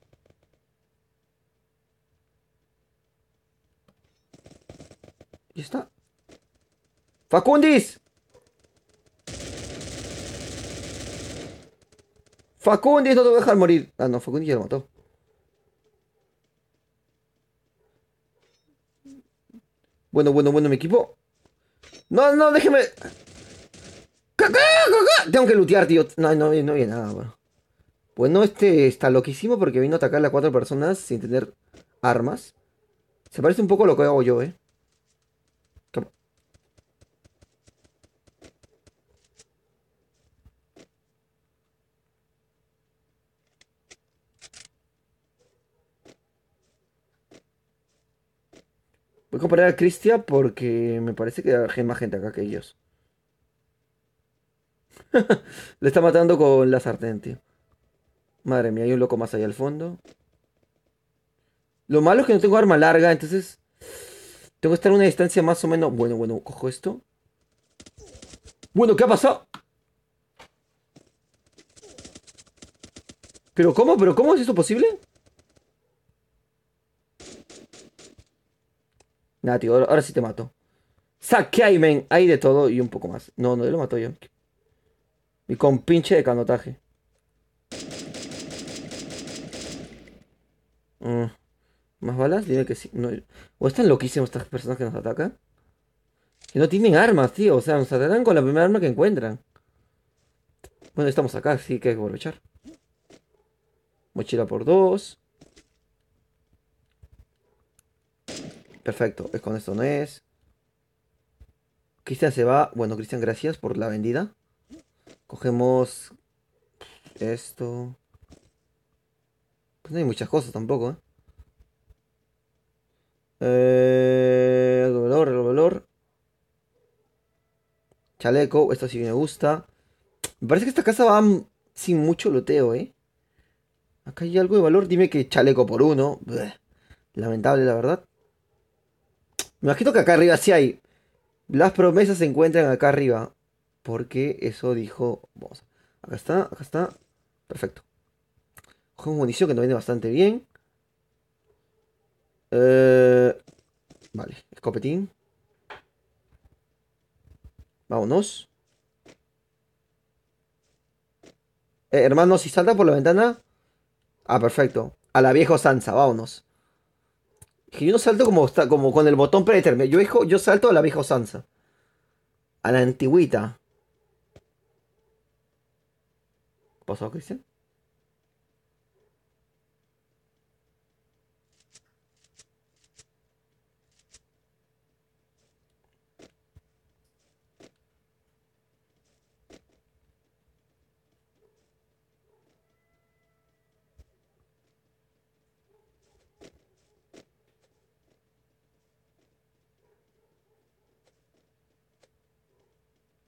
¿Y está? ¡Facundis! ¡Facundis, no te voy a dejar morir! Ah, no, Facundis ya lo mató. Bueno, mi equipo. No, déjeme. ¡Cacá! Tengo que lootear, tío. No había nada, bueno. Bueno, este está loquísimo porque vino a atacarle a 4 personas sin tener armas. Se parece un poco a lo que hago yo, ¿eh? Voy a comparar a Cristian porque me parece que hay más gente acá que ellos. Le está matando con la sartén, tío. Madre mía, hay un loco más allá al fondo. Lo malo es que no tengo arma larga, entonces tengo que estar a una distancia más o menos. Bueno, cojo esto. Bueno, ¿qué ha pasado? ¿Pero cómo? ¿Pero cómo es eso posible? Nada, tío, ahora sí te mato. Saqueai, men. Hay de todo y un poco más. No, yo lo mato yo. Y con pinche de canotaje. Mm, ¿Más balas? Dime que sí. No, o están loquísimos estas personas que nos atacan. Que no tienen armas, tío. O sea, nos atacan con la primera arma que encuentran. Bueno, estamos acá, sí que hay que aprovechar. Mochila por 2. Perfecto, es con esto no es. Cristian se va. Bueno, Cristian, gracias por la vendida. Cogemos esto. Pues no hay muchas cosas tampoco, ¿eh? Algo valor. Chaleco, esto sí me gusta. Me parece que esta casa va sin mucho loteo, ¿eh? Acá hay algo de valor. Dime que chaleco por uno. Bleh. Lamentable, la verdad. Me imagino que acá arriba sí hay. Las promesas se encuentran acá arriba. Porque eso dijo. Vamos. Acá está, acá está. Perfecto. Cogemos munición que nos viene bastante bien. Eh, vale, escopetín. Vámonos. Hermano, si salta por la ventana. Ah, perfecto. A la vieja Sansa, vámonos. Que yo no salto como, como con el botón predeterminado. Yo salto a la vieja Sansa. A la antigüita. ¿Qué pasó, Cristian?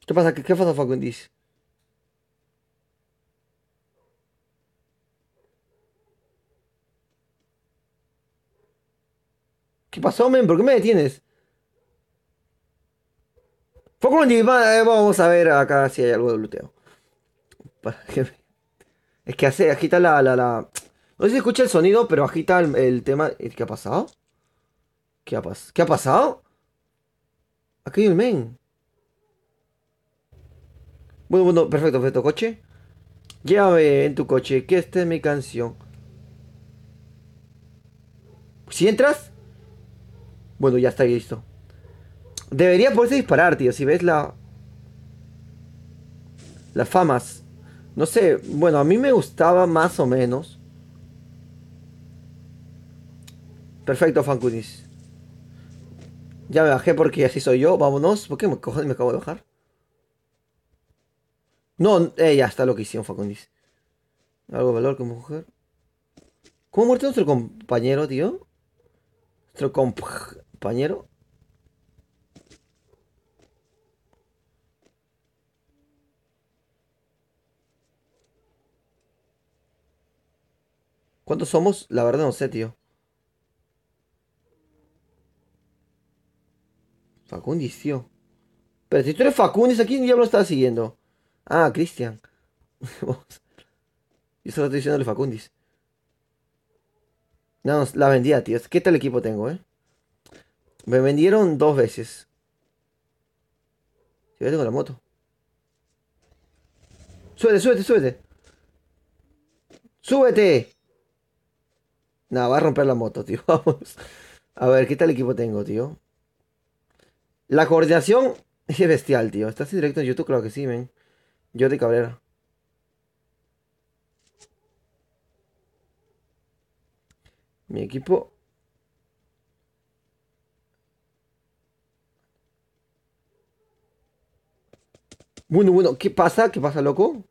¿Qué pasa? ¿Qué pasa, Facundis? ¿Qué pasó, men? ¿Por qué me detienes? Facundis, vamos a ver acá si hay algo de luteo. Es que hace, agita No sé si escucha el sonido, pero agita el tema. ¿Qué ha pasado? ¿Qué ha pasado? Aquí hay un men. Bueno, bueno, perfecto, perfecto. Coche. Llévame en tu coche, que esta es mi canción. Si entras, bueno, ya está listo. Debería poderse disparar, tío. Si ves las famas. No sé, bueno, a mí me gustaba más o menos. Perfecto, Fancunis. Ya me bajé porque así soy yo. Vámonos. ¿Por qué me acabo de bajar? No, ya está lo que hicieron, Fancunis. Algo de valor como mujer. ¿Cómo ha muerto nuestro compañero, tío? Nuestro compañero. ¿Cuántos somos? La verdad no sé, tío. Facundis, tío. Pero si tú eres Facundis, ¿a quién diablo estás siguiendo? Ah, Cristian. Yo solo estoy diciéndole Facundis. No, la vendía, tío. ¿Qué tal equipo tengo, eh? Me vendieron dos veces. Ya tengo la moto. Súbete, súbete, súbete. ¡Súbete! Nada, va a romper la moto, tío. Vamos. A ver, ¿qué tal equipo tengo, tío? La coordinación es bestial, tío. ¿Estás en directo en YouTube? Claro que sí, men. Jordi Cabrera. Mi equipo. Bueno, bueno, ¿qué pasa? ¿Qué pasa, loco?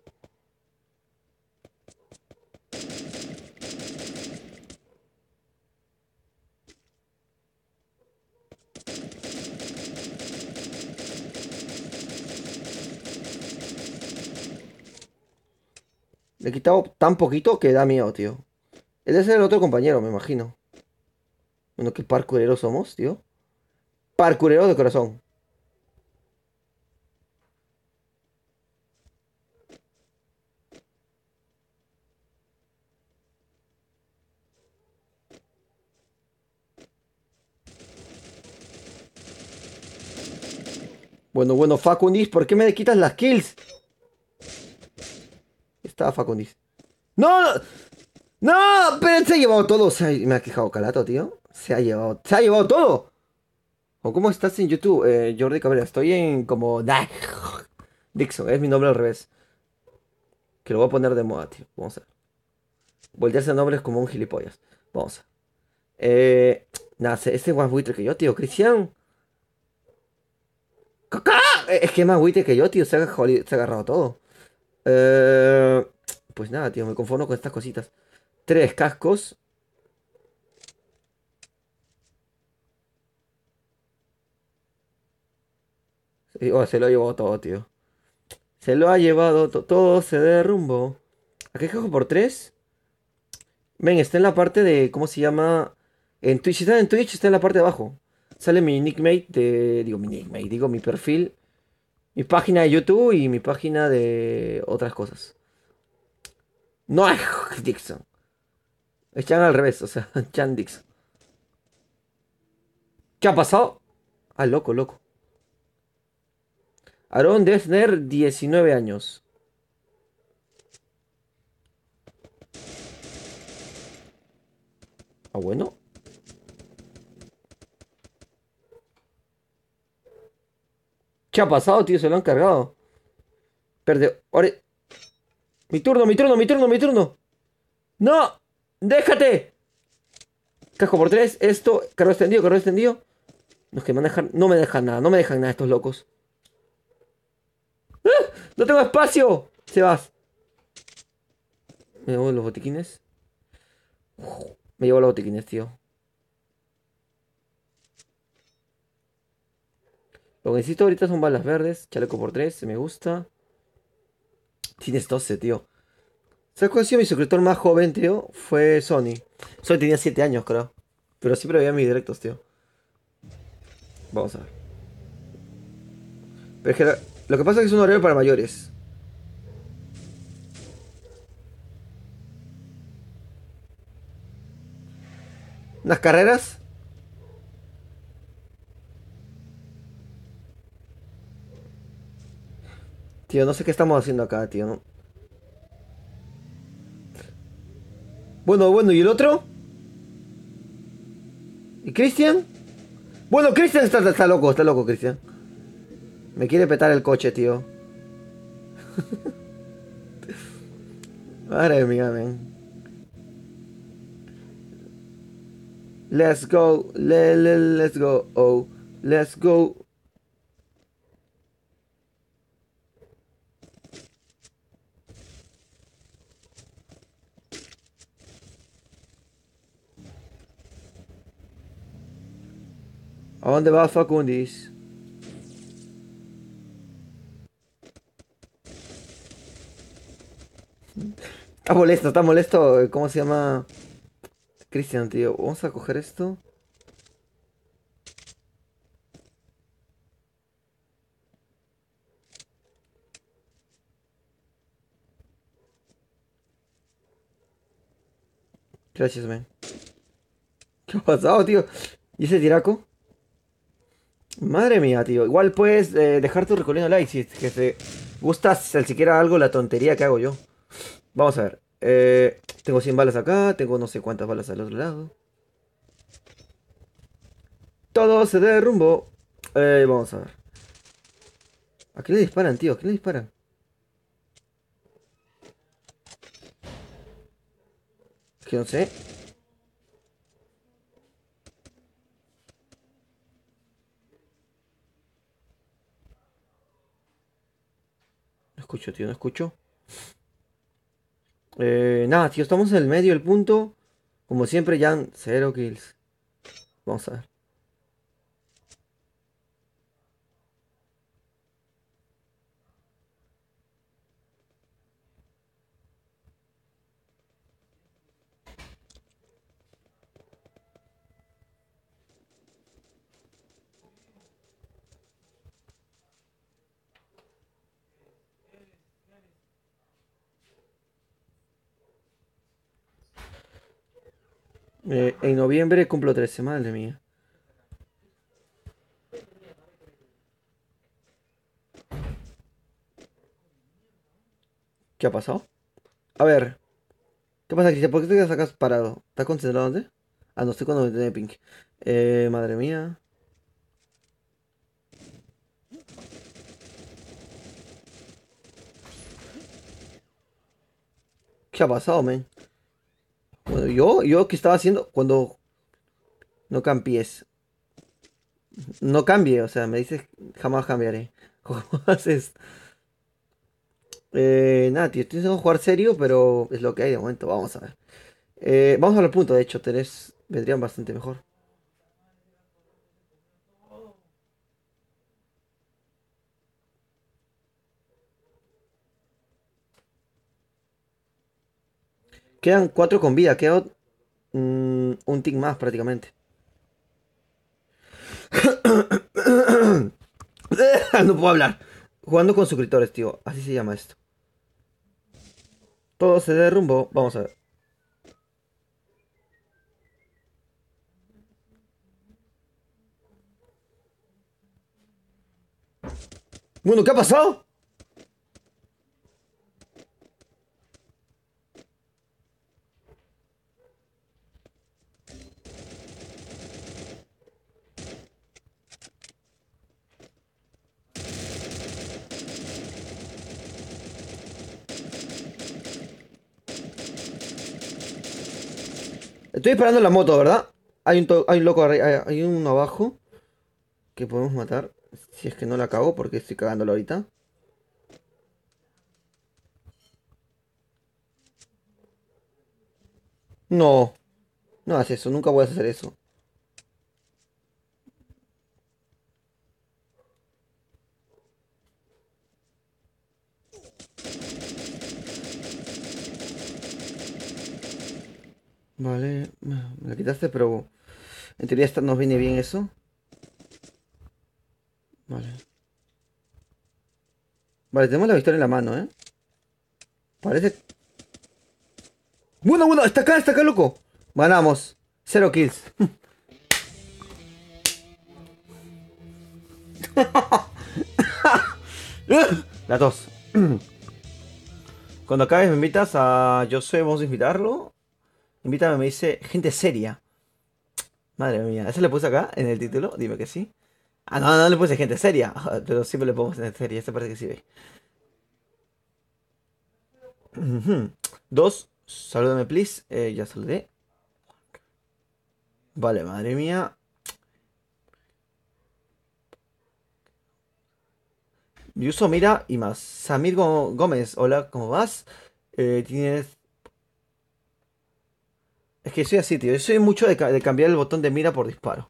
Le he quitado tan poquito que da miedo, tío. Él es el otro compañero, me imagino. Bueno, qué parkureros somos, tío. Parkureros de corazón. Bueno, bueno, Facundis, ¿por qué me quitas las kills? Estaba Facundis. ¡No! ¡No! Pero se ha llevado todo. Me ha quejado Calato, tío. Se ha llevado todo. ¿O cómo estás en YouTube, Jordi Cabrera? Estoy en como Dixon, es mi nombre al revés. Que lo voy a poner de moda, tío. Vamos a ver. Voltearse a nombres como un gilipollas. Vamos a ver. Nada, este es más buitre que yo, tío. Cristian. ¡Cacá! Es que es más agüite que yo, tío. Se ha agarrado todo. Eh, pues nada, tío. Me conformo con estas cositas. Tres cascos. Oh, se lo ha llevado todo, tío. Se lo ha llevado todo. Se derrumbó. ¿A qué casco por tres? Ven, está en la parte de... ¿Cómo se llama? En Twitch. Si está en Twitch, está en la parte de abajo. Sale mi nickmate de... Digo, mi nickmate. Digo, mi perfil. Mi página de YouTube y mi página de otras cosas. No es Dixon. Es Chan al revés, o sea, Chan Dixon. ¿Qué ha pasado? Ah, loco, loco. Aaron debe tener 19 años. Ah, bueno. ¿Qué ha pasado, tío? Se lo han cargado. Perde. Ahora... Mi turno, mi turno, mi turno, mi turno. ¡No! ¡Déjate! Casco por tres. Esto. Carro extendido, carro extendido. No, es que me dejan. No me dejan nada. No me dejan nada estos locos. ¡No tengo espacio! Se vas. Me llevo los botiquines. Me llevo los botiquines, tío. Lo que necesito ahorita son balas verdes. Chaleco por tres. Se me gusta. Tienes 12, tío. ¿Sabes cuál ha sido mi suscriptor más joven, tío? Fue Sony. Sony tenía 7 años, creo. Pero siempre veía mis directos, tío. Vamos a ver. Pero es que lo que pasa es que es un horario para mayores. ¿Unas carreras? Tío, no sé qué estamos haciendo acá, tío. Bueno, bueno, ¿y el otro? ¿Y Cristian? Bueno, Cristian está loco, Cristian. Me quiere petar el coche, tío. Madre mía, man. Let's go, let's go, oh, let's go. ¿A dónde va Facundis? Está molesto, está molesto. ¿Cómo se llama? Cristian, tío. Vamos a coger esto. Gracias, man. ¿Qué ha pasado, tío? ¿Y ese tiraco? Madre mía, tío. Igual puedes dejar tu recorrido like si es que te gusta siquiera algo la tontería que hago yo. Vamos a ver. Tengo 100 balas acá. Tengo no sé cuántas balas al otro lado. Todo se derrumbó. Vamos a ver. ¿A qué le disparan, tío? ¿A qué le disparan? Es que no sé. No escucho, tío, no escucho. Nada, tío, estamos en el medio del punto. Como siempre, ya 0 kills. Vamos a ver. En noviembre cumplo 13, madre mía. ¿Qué ha pasado? A ver, ¿qué pasa, Cristian? ¿Por qué te quedas acá parado? ¿Estás concentrado dónde? Ah, no, estoy cuando me tiene pink. Madre mía. ¿Qué ha pasado, men? Bueno, yo, ¿qué estaba haciendo? Cuando no campies. No cambie, o sea, me dices jamás cambiaré. ¿Cómo haces? Nada, tío, estoy intentando jugar serio, pero es lo que hay de momento. Vamos a ver. Vamos a ver el punto, de hecho, tres vendrían bastante mejor. Quedan cuatro con vida, queda un tick más prácticamente. No puedo hablar. Jugando con suscriptores, tío. Así se llama esto. Todo se derrumbó. Vamos a ver. Bueno, ¿qué ha pasado? Estoy esperando la moto, ¿verdad? Hay un loco hay uno abajo que podemos matar. Si es que no la cago, porque estoy cagándolo ahorita. No, no hagas eso, nunca voy a hacer eso. Vale, me la quitaste, pero en teoría esta nos viene bien eso. Vale. Vale, tenemos la victoria en la mano, ¿eh? Parece... Bueno, está acá, loco. Ganamos. Cero kills. La tos. Cuando acabes me invitas a... Yo sé, vamos a invitarlo. Invítame, me dice gente seria. Madre mía, ¿eso le puse acá en el título? Dime que sí. Ah, no, no le puse gente seria. Pero siempre le pongo gente seria, este parece que sí ve. Ujú. Dos, salúdame please. Ya saludé. Vale, madre mía. Yuso Mira y más. Samir Gómez, hola, ¿cómo vas? Tienes... Es que soy así, tío. Yo soy mucho de cambiar el botón de mira por disparo.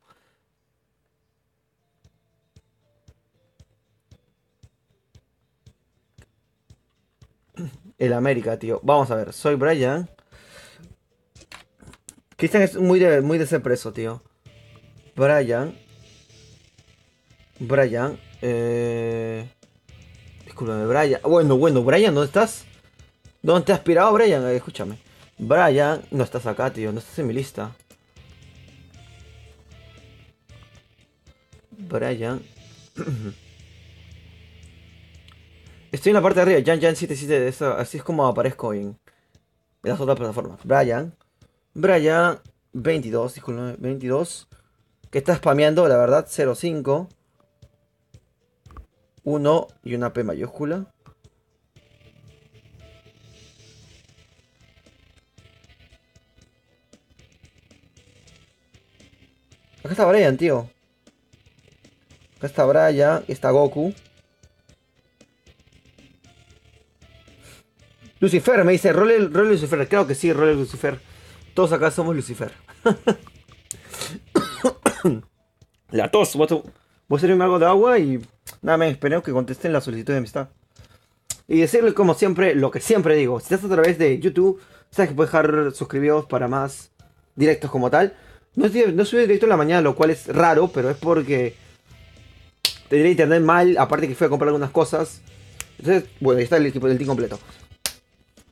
El América, tío. Vamos a ver, soy Brian. Cristian es muy de ser preso, tío. Brian. Brian. Discúlpame, Brian. Bueno, Brian, ¿dónde estás? ¿Dónde te has pirado, Brian? Escúchame. Brian, no estás acá, tío. No estás en mi lista. Brian. Estoy en la parte de arriba. Jan77. Así es como aparezco en las otras plataformas. Brian 22, disculpe, 22. Que está spameando, la verdad, 05. 1 y una P mayúscula. Acá está Brian, tío. Acá está Brian, está Goku. Lucifer me dice, role Lucifer. Claro que sí, role Lucifer. Todos acá somos Lucifer. La tos, voy a servirme algo de agua y nada, me espero que contesten la solicitud de amistad. Y decirle como siempre, lo que siempre digo, si estás a través de YouTube, sabes que puedes dejar suscribiros para más directos como tal. No subí directo en la mañana, lo cual es raro, pero es porque tenía internet mal, aparte que fui a comprar algunas cosas. Entonces, bueno, ahí está el equipo del team completo.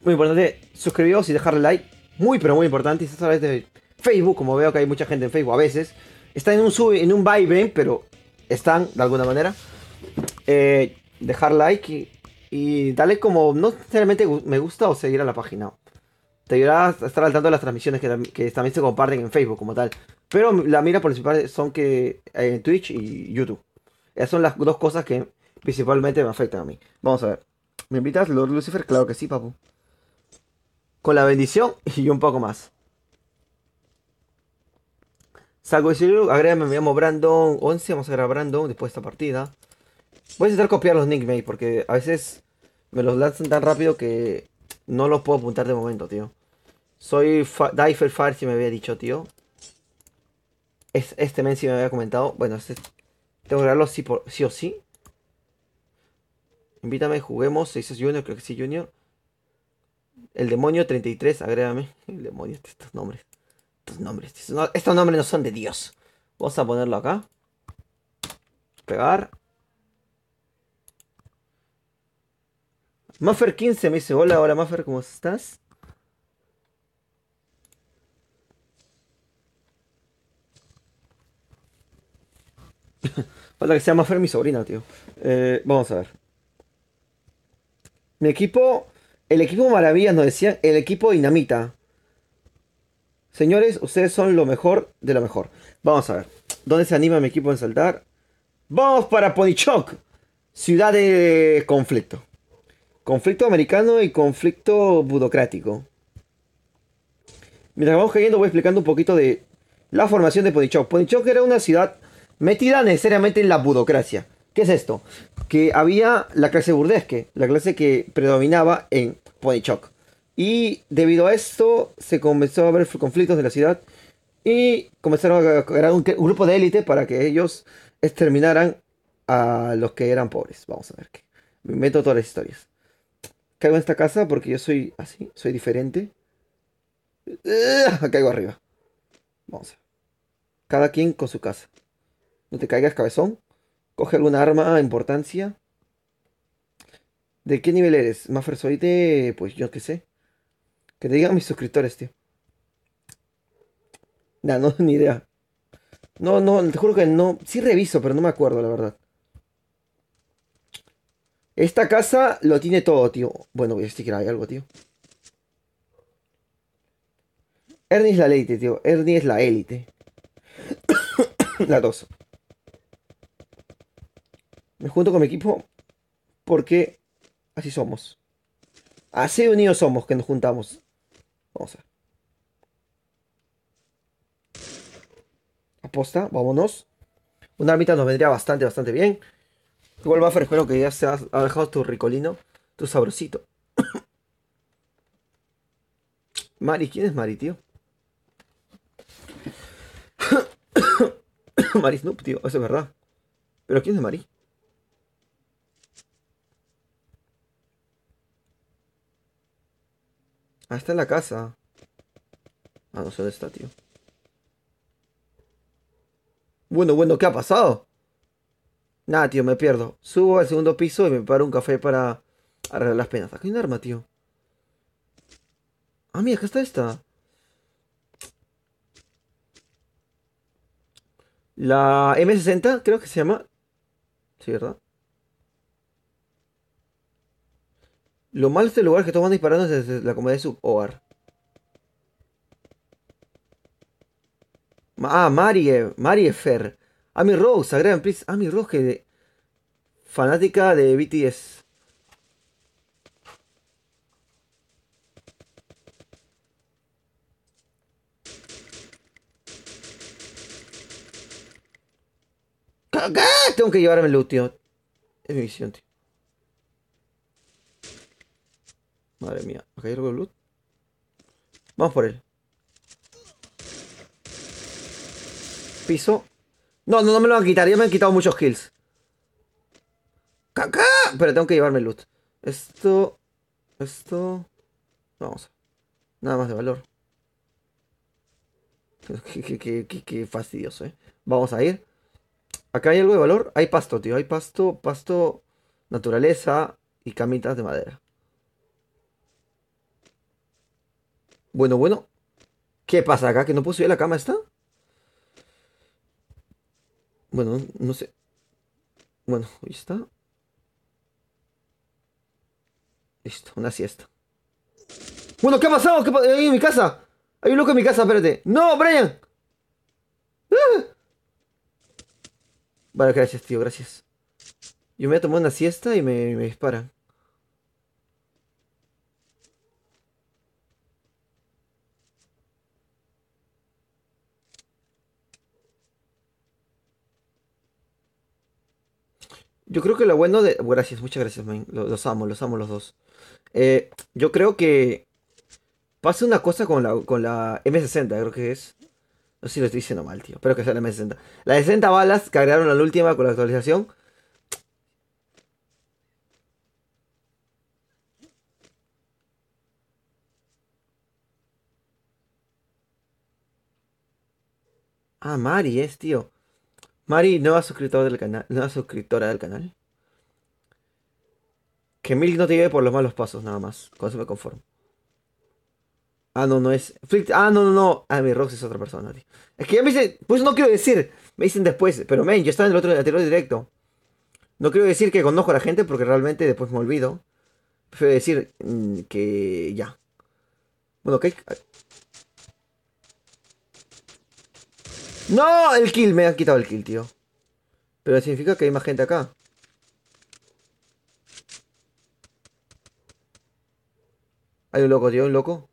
Muy importante, suscribiros y dejarle like. Muy, pero muy importante. Y si estás a través de Facebook, como veo que hay mucha gente en Facebook a veces. Están en un vaivén, pero están de alguna manera. Dejar like y darle como, no necesariamente me gusta o seguir a la página. Te ayudará a estar al tanto de las transmisiones que también se comparten en Facebook como tal. Pero la mira principal son que en Twitch y YouTube. Esas son las dos cosas que principalmente me afectan a mí. Vamos a ver. ¿Me invitas, Lord Lucifer? Claro que sí, papu. Con la bendición y un poco más. Salgo de Silur, agrégame, me llamo Brandon 11, vamos a agregar a Brandon después de esta partida. Voy a intentar copiar los nicknames porque a veces me los lanzan tan rápido que no los puedo apuntar de momento, tío. Soy Difer Fire, si me había dicho, tío. Este men si me había comentado. Bueno, tengo que agregarlo sí o sí. Invítame, juguemos. Se dice Junior, creo que sí, Junior. El demonio 33, agrégame. El demonio, estos nombres. Estos nombres no son de Dios. Vamos a ponerlo acá. Pegar. Maffer 15 me dice, hola, hola Maffer, ¿cómo estás? Falta que sea Maffer mi sobrina, tío. Vamos a ver. Mi equipo, el equipo Maravillas nos decían, el equipo Dinamita. Señores, ustedes son lo mejor de lo mejor. Vamos a ver. ¿Dónde se anima mi equipo en saltar? Vamos para Ponychoc. Ciudad de conflicto. Conflicto americano y conflicto budocrático. Mientras vamos cayendo voy explicando un poquito de la formación de Ponychoc. Ponychoc era una ciudad metida necesariamente en la budocracia. ¿Qué es esto? Que había la clase burlesque, la clase que predominaba en Ponychoc. Y debido a esto se comenzó a ver conflictos de la ciudad y comenzaron a crear un grupo de élite para que ellos exterminaran a los que eran pobres. Vamos a ver qué. Me invento todas las historias. Caigo en esta casa porque yo soy así, soy diferente. Caigo arriba. Vamos a ver. Cada quien con su casa. No te caigas, cabezón. Coge alguna arma a importancia. ¿De qué nivel eres? Maffer, soy de... Pues yo qué sé. Que te digan mis suscriptores, tío. Nah, no, ni idea. No, no, te juro que no. Sí reviso, pero no me acuerdo, la verdad. Esta casa lo tiene todo, tío. Bueno, voy a decir que hay algo, tío. Ernie es la élite, tío. Ernie es la élite. La 2. Me junto con mi equipo porque así somos. Así unidos somos que nos juntamos. Vamos a ver. Aposta, vámonos. Una armita nos vendría bastante, bastante bien. Igual, Buffer, espero que ya se ha dejado tu ricolino, tu sabrosito. Mari, ¿quién es Mari, tío? Mari Snoop, tío, eso es verdad. ¿Pero quién es Mari? Ah, está en la casa. Ah, no sé dónde está, tío. Bueno, bueno, ¿qué ha pasado? Nada, tío, me pierdo. Subo al segundo piso y me preparo un café para arreglar las penas. Acá hay un arma, tío. Ah, mira, acá está esta. La M60, creo que se llama. Sí, ¿verdad? Lo malo de este lugar es que todos van disparando desde la comodidad de su hogar. Marie Fer. Amy Rose, agregan, please. Amy Rose, que fanática de BTS. ¡Cagá! Tengo que llevarme el loot, tío. Es mi misión, tío. Madre mía. ¿Acá hay algo de loot? Vamos por él. Piso. No, no, no me lo van a quitar. Ya me han quitado muchos kills. ¡Cagá! Pero tengo que llevarme el loot. Esto. Esto. Vamos. Nada más de valor. Qué fastidioso, eh. Vamos a ir. Acá hay algo de valor. Hay pasto, tío. Hay pasto, pasto, naturaleza y camitas de madera. Bueno, bueno. ¿Qué pasa acá? ¿Que no puedo subir a la cama esta? Bueno, no sé. Bueno, ahí está. Listo, una siesta. Bueno, ¿qué ha pasado? Hay en mi casa? Hay un loco en mi casa, espérate. ¡No, Brian! ¡Ah! Vale, gracias, tío, gracias. Yo me voy a tomar una siesta y me disparan. Yo creo que lo bueno de... Gracias, muchas gracias, man. Los amo los dos. Yo creo que pasa una cosa con la M60, creo que es. No sé si lo estoy diciendo mal, tío. Espero que sea la M60. La de 60 balas que agregaron a la última con la actualización. Ah, Mari es, tío. Mari, nueva suscriptora del canal. Nueva suscriptora del canal. Que Milk no te lleve por los malos pasos, nada más. Con eso me conformo. Ah, no, no es. Ah, no, no, no. Ah, mi Rox es otra persona, tío. Es que ya me dicen. Pues no quiero decir. Me dicen después. Pero, men, yo estaba en el otro en el anterior directo. No quiero decir que conozco a la gente porque realmente después me olvido. Prefiero decir que ya. Bueno, ¿qué? No, el kill. Me han quitado el kill, tío. Pero significa que hay más gente acá. Hay un loco, tío, un loco.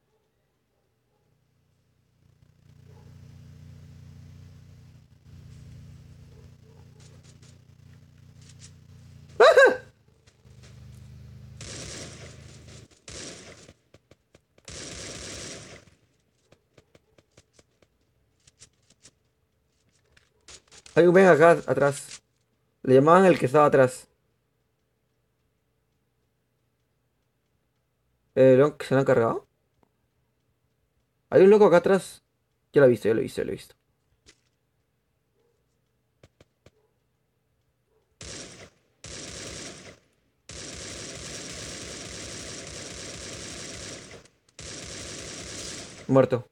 Hay un ven acá atrás. Le llamaban el que estaba atrás. ¿Se lo han cargado? Hay un loco acá atrás. Ya lo he visto, ya lo he visto, ya lo he visto. Muerto.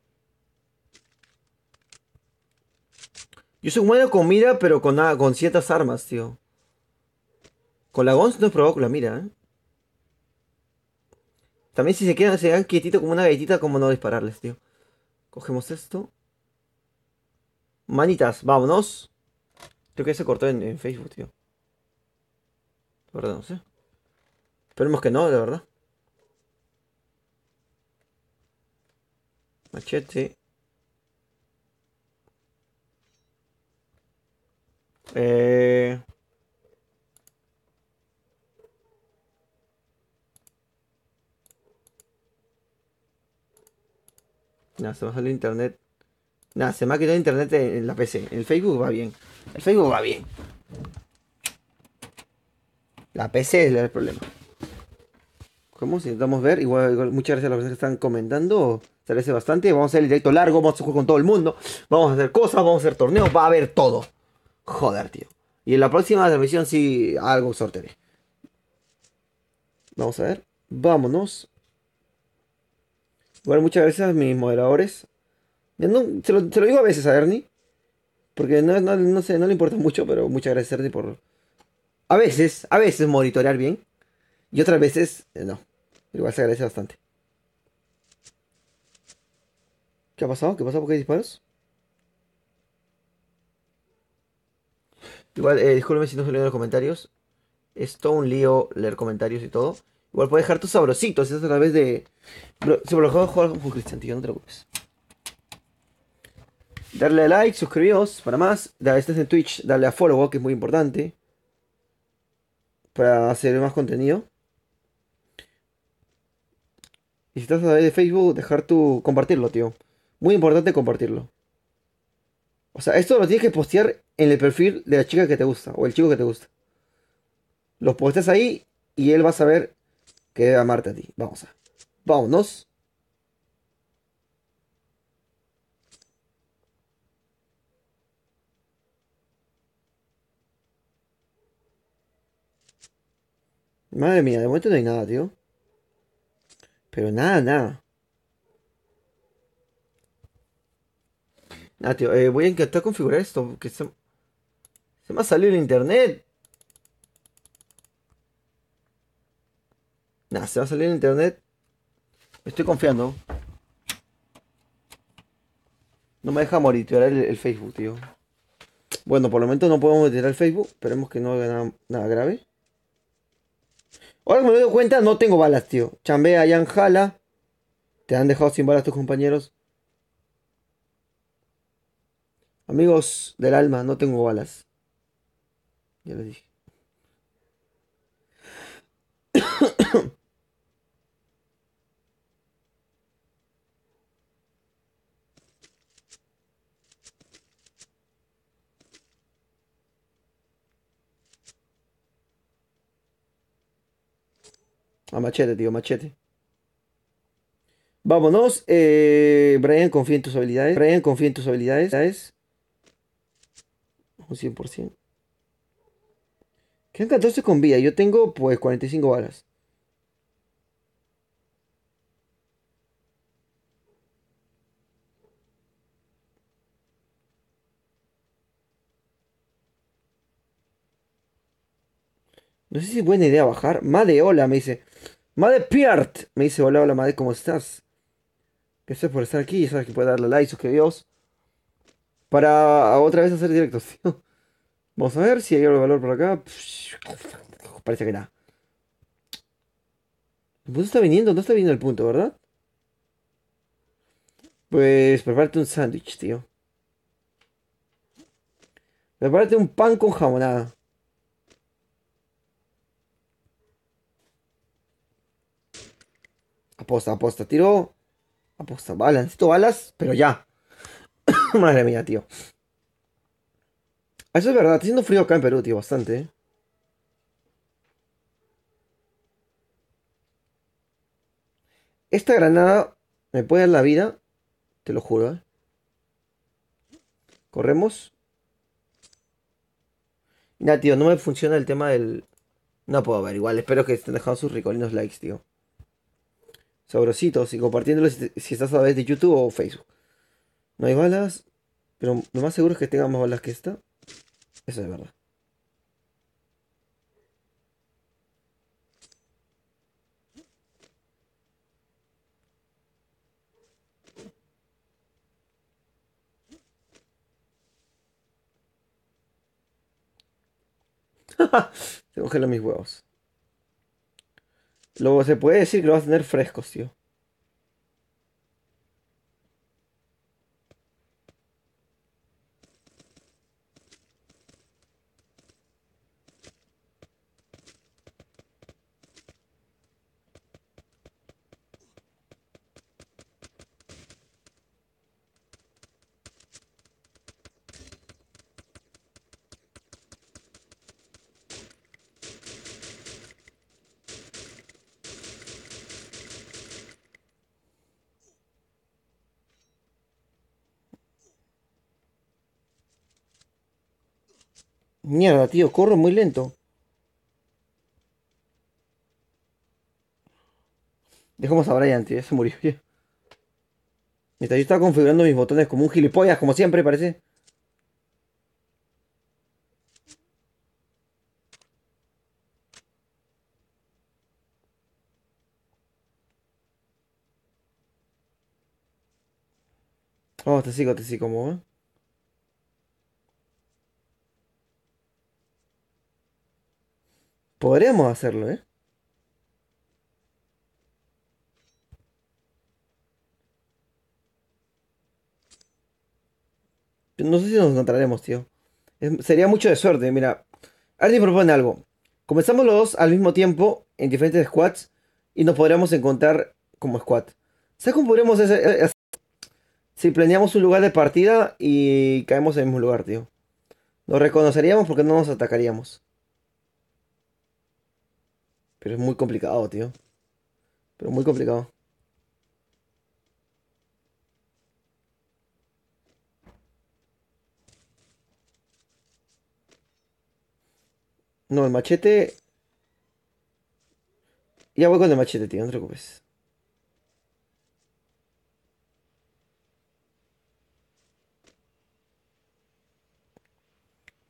Yo soy bueno con mira, pero con ciertas armas, tío. Con la Gons no he probado con la mira, ¿eh? También si se quedan quietitos como una galletita, como no dispararles, tío. Cogemos esto. Manitas, vámonos. Creo que se cortó en Facebook, tío. La verdad, no sé. Esperemos que no, de verdad. Machete. Eh... Nada, se me salió internet. Nada, se me ha quedado internet en la PC. El Facebook va bien. El Facebook va bien. La PC es el problema. Cogemos, intentamos ver. Igual, muchas gracias a los que están comentando. Se agradece bastante. Vamos a hacer el directo largo. Vamos a jugar con todo el mundo. Vamos a hacer cosas. Vamos a hacer torneos. Va a haber todo. Joder, tío. Y en la próxima transmisión sí algo sortearé. Vamos a ver. Vámonos. Igual muchas gracias a mis moderadores. Se lo digo a veces a Ernie. Porque no sé, no le importa mucho, pero muchas gracias Ernie por... a veces monitorear bien. Y otras veces no. Igual se agradece bastante. ¿Qué ha pasado? ¿Qué pasó? ¿Por qué hay disparos? Igual, discúlpeme si no se leo los comentarios. Es todo un lío leer comentarios y todo. Igual puedes dejar tus sabrositos. Eso a través de... Se me lo juego con Cristian, tío. No te preocupes. Darle a like, suscribiros para más. Este es en Twitch. Darle a follow, que es muy importante. Para hacer más contenido. Y si estás a través de Facebook, dejar tu... Compartirlo, tío. Muy importante compartirlo. O sea, esto lo tienes que postear en el perfil de la chica que te gusta. O el chico que te gusta. Los posteas ahí y él va a saber que debe amarte a ti. Vamos a. Vámonos. Madre mía, de momento no hay nada, tío. Pero nada, nada. Nada, tío. Voy a intentar configurar esto. Que se me ha salido el internet. Nada, se va a salir el internet. Estoy confiando. No me deja monitorear el Facebook, tío. Bueno, por lo menos no podemos monitorear el Facebook. Esperemos que no haga nada grave. Ahora que me doy cuenta, no tengo balas, tío. Chambea, Jan jala. Te han dejado sin balas tus compañeros. Amigos del alma, no tengo balas. Ya les dije. A machete, tío, machete. Vámonos. Brian, confía en tus habilidades. Brian, confía en tus habilidades. Un 100%. Quedan 14 con vida. Yo tengo, pues, 45 balas. No sé si es buena idea bajar. Made, hola, me dice. Made Piart. Me dice, hola, hola, Made, ¿cómo estás? Gracias por estar aquí. Sabes que puedes darle like, suscribiros. Para otra vez hacer directos, tío. Vamos a ver si hay algo de valor por acá. Parece que nada. El punto está viniendo, no está viniendo el punto, ¿verdad? Pues prepárate un sándwich, tío. Prepárate un pan con jamonada. Aposta, aposta, tiro. Aposta, balas, necesito balas, pero ya. Madre mía, tío. Eso es verdad, está haciendo frío acá en Perú, tío, bastante, ¿eh? Esta granada me puede dar la vida, te lo juro, ¿eh? Corremos. Ya, tío, no me funciona el tema del... No puedo ver, igual, espero que estén dejando sus ricolinos likes, tío. Sabrositos y compartiéndolos si estás a través de YouTube o Facebook. No hay balas, pero lo más seguro es que tenga más balas que esta. Eso es verdad. Se congelan mis huevos. Luego se puede decir que lo vas a tener frescos, tío. Mierda, tío, corro muy lento. Dejamos a Brian, tío, ya se murió ya. Mientras yo estaba configurando mis botones como un gilipollas, como siempre, parece. Oh, te sigo, como, ¿eh? Podríamos hacerlo, ¿eh? No sé si nos encontraremos, tío. Sería mucho de suerte, mira. Alguien propone algo. Comenzamos los dos al mismo tiempo en diferentes squads y nos podríamos encontrar como squad. ¿Sabes cómo podríamos hacer? Si planeamos un lugar de partida y caemos en el mismo lugar, tío. Nos reconoceríamos porque no nos atacaríamos. Pero es muy complicado, tío. Pero muy complicado. No, el machete. Ya voy con el machete, tío, no te preocupes.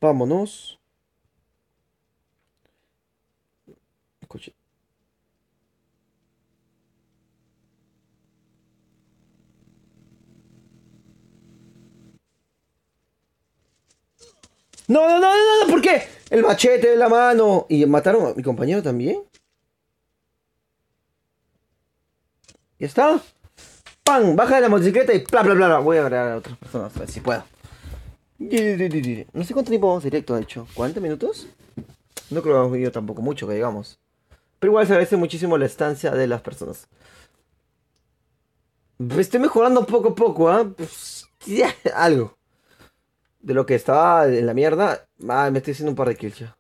Vámonos. Escuche. No, no, no, no, no, ¿por qué? El machete en la mano. ¿Y mataron a mi compañero también? ¿Ya está? ¡Pam! Baja de la motocicleta y bla, bla, bla, bla. Voy a agregar a otras personas, a ver si puedo. No sé cuánto tiempo vamos directo, de hecho. ¿40 minutos? No creo que hemos vivido tampoco mucho, que digamos. Pero igual se agradece muchísimo la estancia de las personas. Estoy mejorando poco a poco, ¿ah? Pues, ya, algo. De lo que estaba en la mierda. Ah, me estoy haciendo un par de kills ya.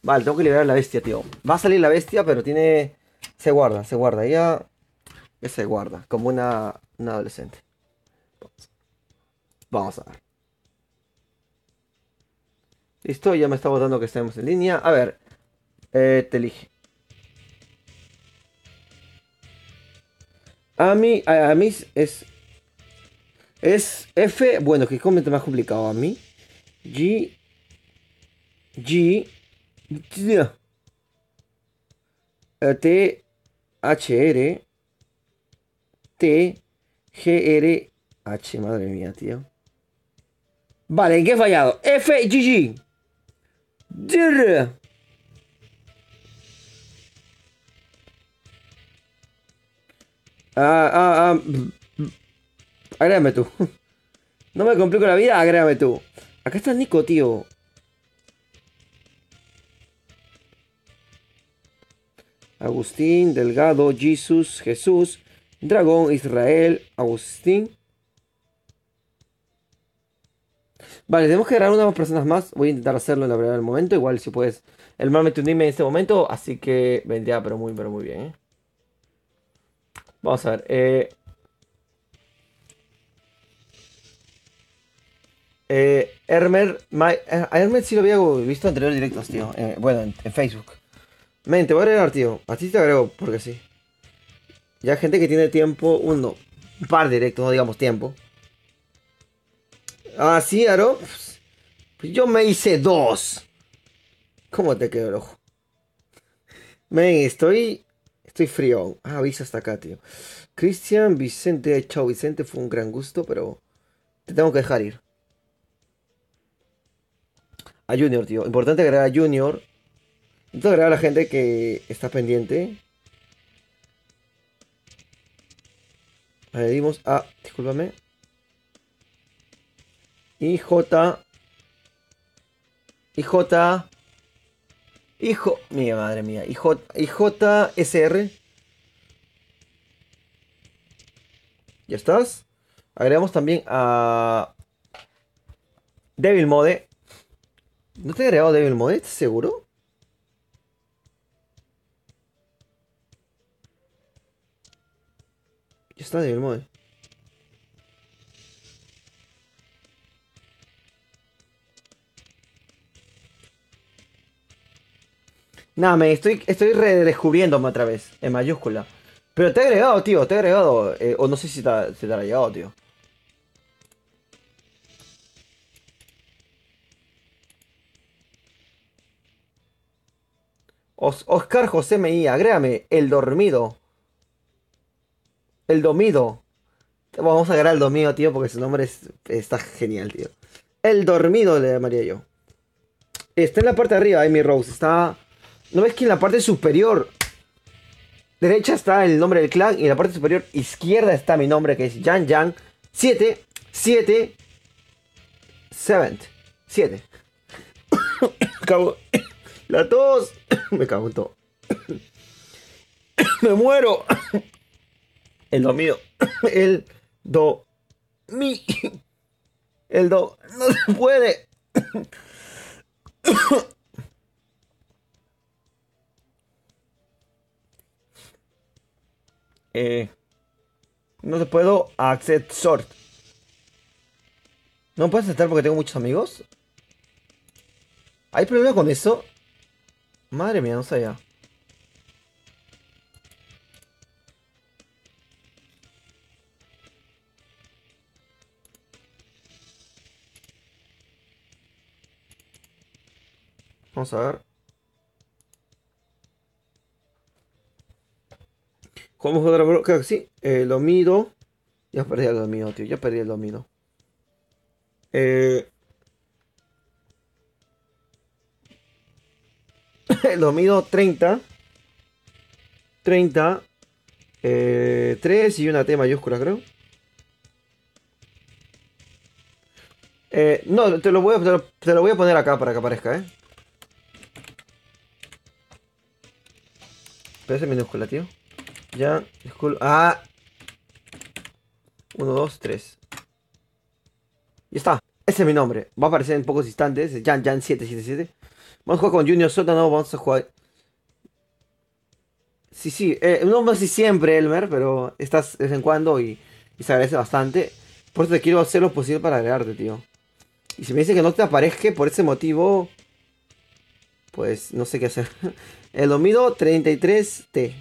Vale, tengo que liberar a la bestia, tío. Va a salir la bestia, pero tiene... Se guarda, se guarda. Ella se guarda, como una adolescente. Vamos a ver. Listo, ya me está botando que estemos en línea. A ver, te elige. A mí es F, bueno, que comente más complicado a mí. G, G, T, T, H, R, T, G, R, H, madre mía, tío. Vale, ¿en qué he fallado? F, G, G. Drr. Agrégame tú. No me complico la vida, agrégame tú. Acá está Nico, tío. Agustín, Delgado, Jesús, Dragón, Israel, Agustín. Vale, tenemos que agarrar unas personas más. Voy a intentar hacerlo en la brevedad del momento. Igual si puedes el mal me unirme en este momento. Así que vendría pero muy bien, ¿eh? Vamos a ver. A Hermer sí lo había visto en anteriores directos, tío. Bueno, en Facebook. Men, te voy a agregar, tío. A ti te agrego porque sí. Ya gente que tiene tiempo, un par de directos, no digamos tiempo. Ah, sí, Aro. Pues yo me hice dos. ¿Cómo te quedó el ojo? Men, estoy frío. Ah, avisa hasta acá, tío. Cristian, Vicente, chao Vicente, fue un gran gusto, pero te tengo que dejar ir. A Junior, tío. Importante agregar a Junior. Intento agregar a la gente que está pendiente. Añadimos a, discúlpame. IJ. IJ. Mía, madre mía. IJSR. ¿Ya estás? Agregamos también a Devil Mode. ¿No te he agregado Devil Mode? ¿Estás seguro? Ya está Devil Mode. Nada, me estoy redescubriéndome otra vez, en mayúscula. Pero te he agregado, tío, te he agregado. O no sé si te ha llegado, tío. Oscar José Meía, agrégame, el dormido. El domido. Vamos a agregar el domido, tío, porque su nombre está genial, tío. El dormido le llamaría yo. Está en la parte de arriba, Amy Rose. Está. ¿No ves que en la parte superior derecha está el nombre del clan y en la parte superior izquierda está mi nombre, que es Yan Yan 7 7 7 7? Cago. La tos. Me cago en todo. Me muero. El do mío. El do mi. El do. No se puede. No se puedo accept sort. ¿No puedo aceptar porque tengo muchos amigos? ¿Hay problema con eso? Madre mía, no sabía. Vamos a ver. ¿Cómo jugar a creo que sí. Lo mido. Ya perdí el dominio, tío. Ya perdí el dominio. Lo mido 30. 30. 3 y una T mayúscula, creo. No, te lo voy a poner acá para que aparezca, ¿eh? Pero es minúscula, tío. Jan Skull. Ah. 1, 2, 3. Y está. Ese es mi nombre. Va a aparecer en pocos instantes. Jan 777. Vamos a jugar con Junior Sótano. Vamos a jugar. Sí, sí. No sé si siempre, Elmer, pero estás de vez en cuando y se agradece bastante. Por eso te quiero hacer lo posible para agregarte, tío. Y si me dice que no te aparezca por ese motivo, pues no sé qué hacer. El dormido 33T.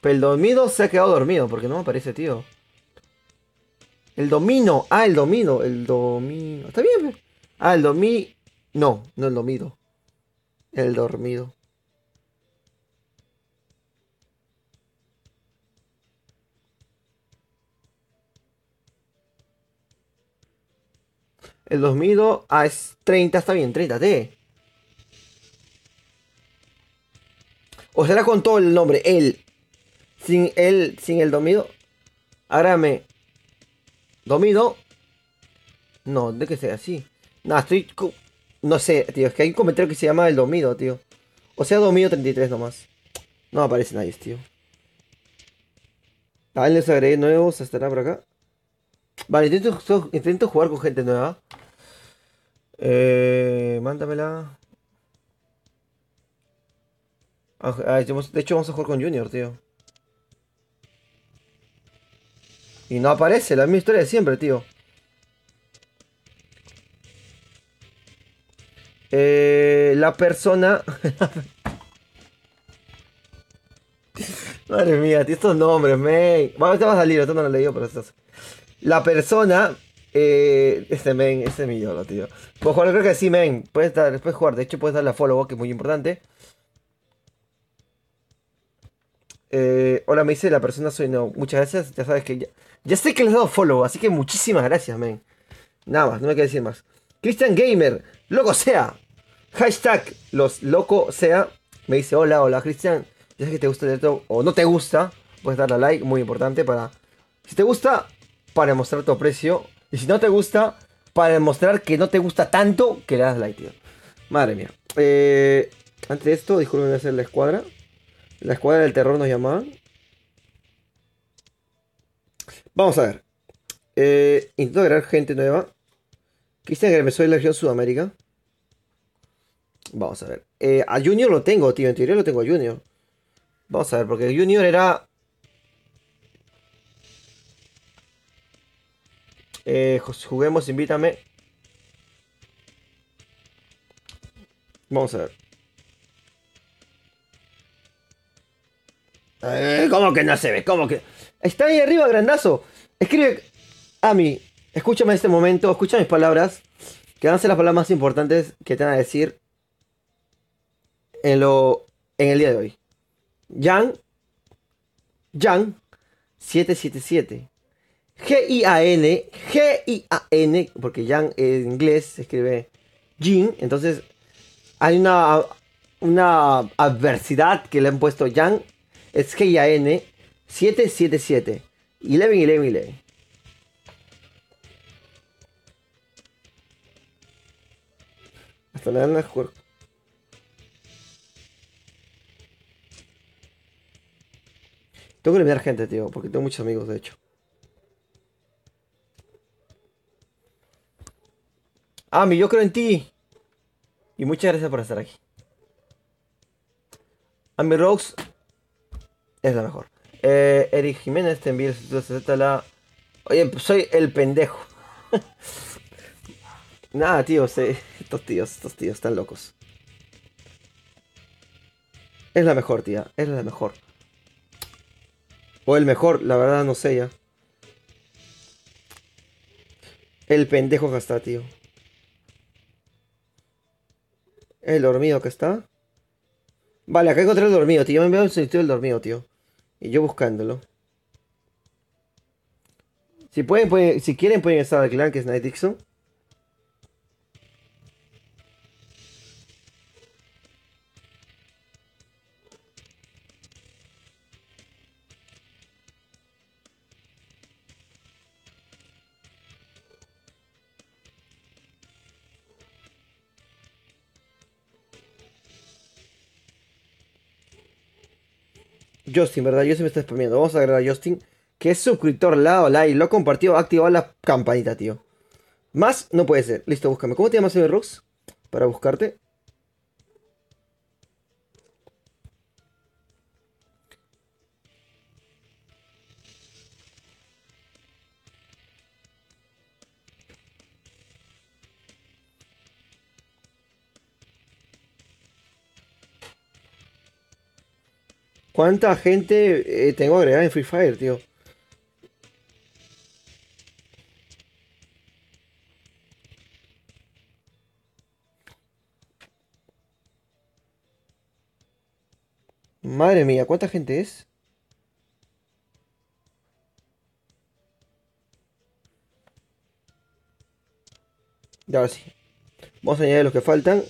Pero el dormido se ha quedado dormido porque no me aparece, tío. El domino. Ah, el domino. El domino. Está bien, pe. Ah, el domi. No, no el domido. El dormido. El dormido. Ah, es 30. Está bien, 30T. O será con todo el nombre. Sin el dormido. Agrame. Domido. No, de que sea así. No, no sé, tío. Es que hay un comentario que se llama el domido, tío. O sea, domido 33 nomás. No aparece nadie, tío. Ah, les agregué nuevos. Estará por acá. Vale, intento jugar con gente nueva. Mándamela. De hecho, vamos a jugar con Junior, tío. Y no aparece, la misma historia de siempre, tío. La persona. Madre mía, tío, estos nombres, men. Bueno, este va a salir, esto no lo he leído, pero estos. La persona. Este men, este es mi ídolo, tío. Puedes jugar, creo que sí, men. Puedes jugar, de hecho, puedes darle a follow, que es muy importante. Hola, me dice la persona soy no. Muchas gracias, ya sabes que ya sé que les he dado follow, así que muchísimas gracias, men. Nada más, no me queda decir más. Christian Gamer, loco sea. Hashtag los loco sea. Me dice hola, hola Cristian. Ya sé que te gusta el directo o no te gusta. Puedes darle a like, muy importante para. Si te gusta, para demostrar tu aprecio. Y si no te gusta, para demostrar que no te gusta tanto que le das like, tío. Madre mía. Antes de esto, disculpen hacer la escuadra. La escuadra del terror nos llamaban. Vamos a ver. Intento agregar gente nueva. Cristian Gamer, soy la región Sudamérica. Vamos a ver. A Junior lo tengo, tío. En teoría lo tengo a Junior. Vamos a ver, porque Junior era. Juguemos, invítame. Vamos a ver. ¿Cómo que no se ve? ¿Cómo que? Está ahí arriba, grandazo. Escribe. Ami, escúchame en este momento. Escucha mis palabras. Que van a ser las palabras más importantes que te van a decir en el día de hoy. Jan. Jan 777. Gian, porque Jan en inglés se escribe Jin, entonces hay una adversidad que le han puesto Jan, es Gian 777. 11, 11, 11. Hasta le dan a jugar. Tengo que eliminar gente, tío, porque tengo muchos amigos, de hecho. Ami, yo creo en ti. Y muchas gracias por estar aquí. Ami Rose es la mejor. Eric Jiménez te envía la. Oye, pues soy el pendejo. Nada, tío, estos tíos están locos. Es la mejor, tía, es la mejor. O el mejor, la verdad no sé ya. El pendejo que está, tío. El dormido que está. Vale, acá encontré el dormido, tío. Yo me veo el sitio del dormido, tío. Y yo buscándolo. Si quieren, pueden estar al clan que es Night Dixon. Justin, ¿verdad? Justin me está spameando. Vamos a agregar a Justin, que es suscriptor, le ha dado like, lo ha compartido, ha activado la campanita, tío. Más no puede ser. Listo, búscame. ¿Cómo te llamas, Rux? Para buscarte. ¿Cuánta gente tengo agregada en Free Fire, tío? Madre mía, ¿cuánta gente es? Ya ahora sí. Vamos a añadir los que faltan.